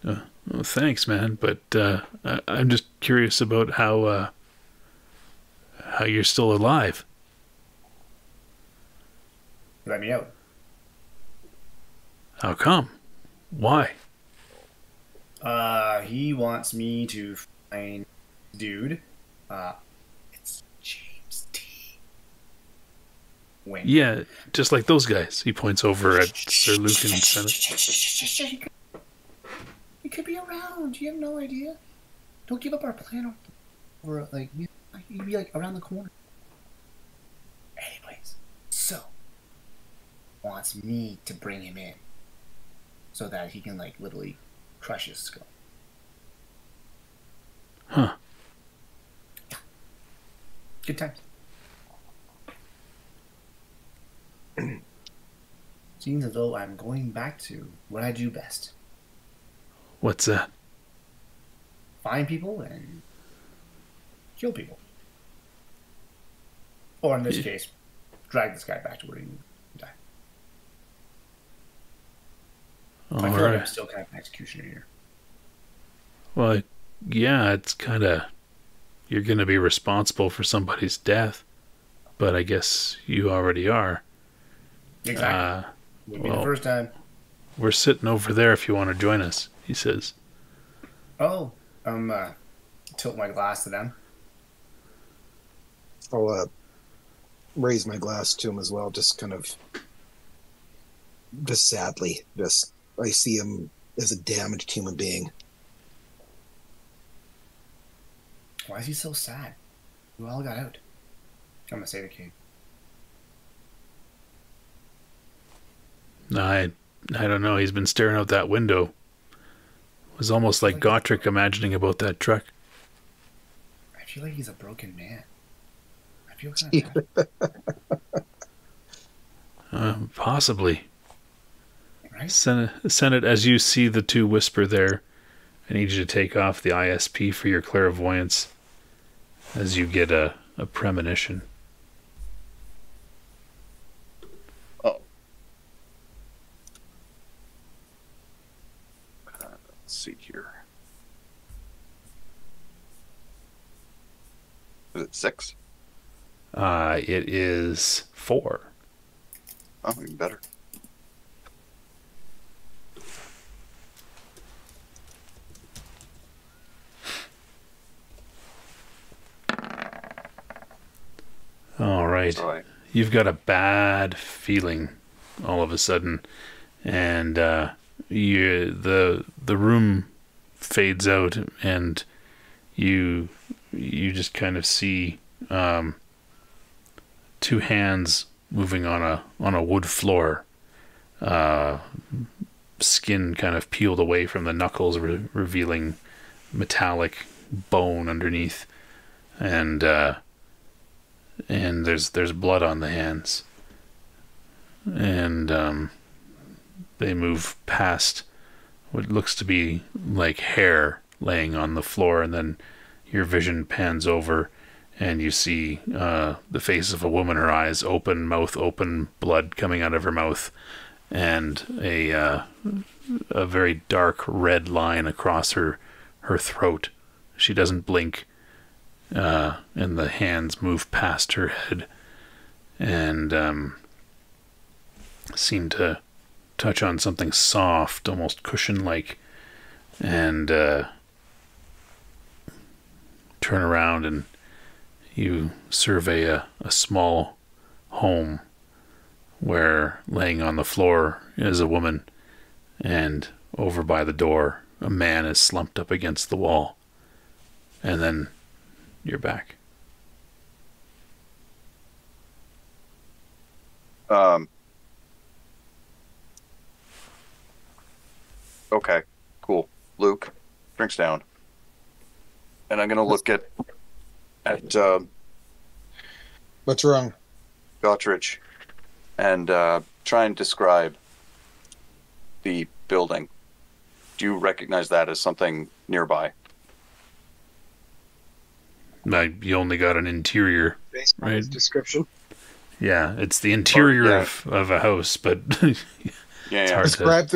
Oh, thanks, man. But I'm just curious about how you're still alive. Let me out. How come? Why? He wants me to find dude. It's James T. Wink. Yeah, just like those guys. He points over at Sir Luke and Senate. He could be around. You have no idea. Don't give up our plan. Or he'd be like around the corner. Anyways, so wants me to bring him in so that he can literally crush his skull. Huh. Good times. Seems as though I'm going back to what I do best. What's that? Find people and kill people. Or in this case, drag this guy back to where he died. I All feel like right. I'm still kind of an executioner here. Well, yeah, it's kind of... You're going to be responsible for somebody's death. But I guess you already are. Exactly. Would be the first time. We're sitting over there if you want to join us, he says. Oh, I'm tilt my glass to them. I'll raise my glass to him as well, just kind of, just sadly. I see him as a damaged human being. Why is he so sad? We all got out. I'm gonna say the king. I don't know. He's been staring out that window. It was almost like Gotrek imagining about that truck. I feel like he's a broken man. I feel kind of bad. Possibly. Right? Senate, as you see the two whisper there, I need you to take off the ISP for your clairvoyance as you get a premonition. Oh. Let's see here. Is it 6? It is 4. Oh, even better. All right. Right. You've got a bad feeling all of a sudden, and the room fades out, and you just kind of see two hands moving on a wood floor, skin kind of peeled away from the knuckles, revealing metallic bone underneath, and there's blood on the hands, and they move past what looks to be like hair laying on the floor, and then your vision pans over and you see the face of a woman, her eyes open, mouth open, blood coming out of her mouth, and a very dark red line across her throat. She doesn't blink, and the hands move past her head and seem to touch on something soft, almost cushion-like, and turn around, and you survey a small home where, laying on the floor, is a woman, and over by the door a man is slumped up against the wall. And then you're back. Okay, cool. Luke, drinks down. And I'm gonna look at What's wrong? Gottrich and try and describe the building. Do you recognize that as something nearby? You only got an interior, Based on right? his description. Yeah, it's the interior of a house, but Yeah, hard Describe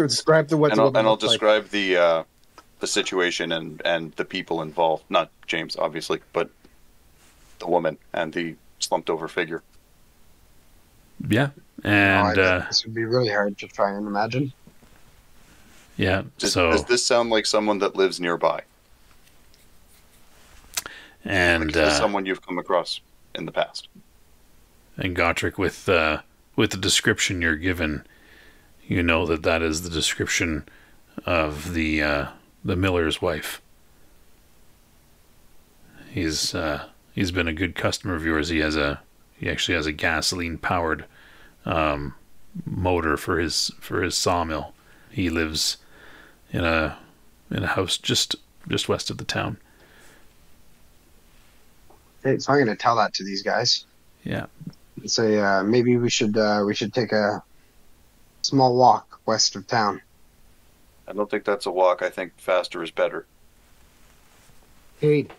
the what. and the I'll, woman and I'll looked like. describe the situation and the people involved. Not James, obviously, but the woman and the slumped over figure. yeah, and This would be really hard to try and imagine. yeah. Does this sound like someone that lives nearby? And Like, is this someone you've come across in the past? And Gottrick, with the description you're given, you know that is the description of the miller's wife. He's been a good customer of yours. He actually has a gasoline powered motor for his sawmill. He lives in a house just west of the town. Okay, so I'm going to tell that to these guys. Yeah. And say maybe we should take a small walk west of town. I don't think that's a walk. I think faster is better. Cade,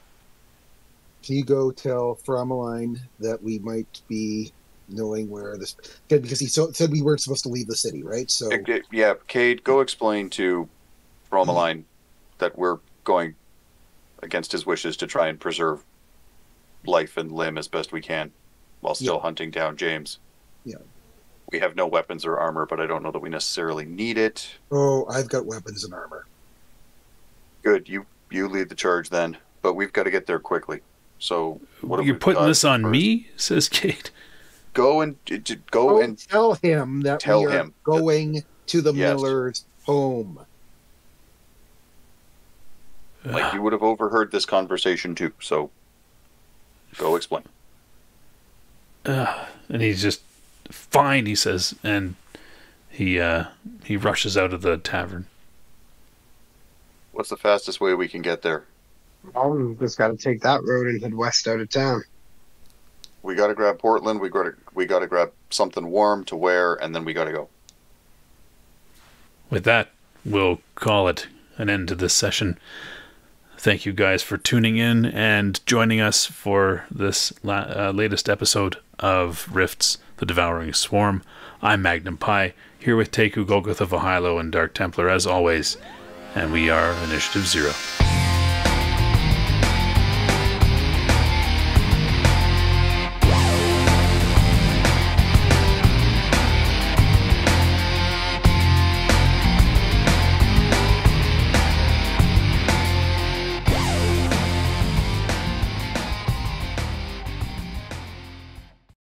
can you go tell Frommalaine that we might be knowing where this... Because he said we weren't supposed to leave the city, right? So Yeah, Cade, go explain to Frommalaine that we're going against his wishes to try and preserve life and limb as best we can while still hunting down James. Yeah. We have no weapons or armor, but I don't know that we necessarily need it. Oh, I've got weapons and armor. Good, you lead the charge then, but we've got to get there quickly. So what have You're we putting got this on first? me, says Kate. Go and Tell him that tell we are him going to the Yes. miller's home. like you would have overheard this conversation too. So go explain. And he's just fine, he says, and he rushes out of the tavern. What's the fastest way we can get there? Well, we just got to take that road and head west out of town. We got to grab Portland. We got to grab something warm to wear, and then we got to go. With that, we'll call it an end to this session. Thank you guys for tuning in and joining us for this latest episode of Rifts, the Devouring Swarm. I'm Magnum Pi, here with Teku, Golgotha, Holle, and Dark Templar as always, and we are Initiative 0.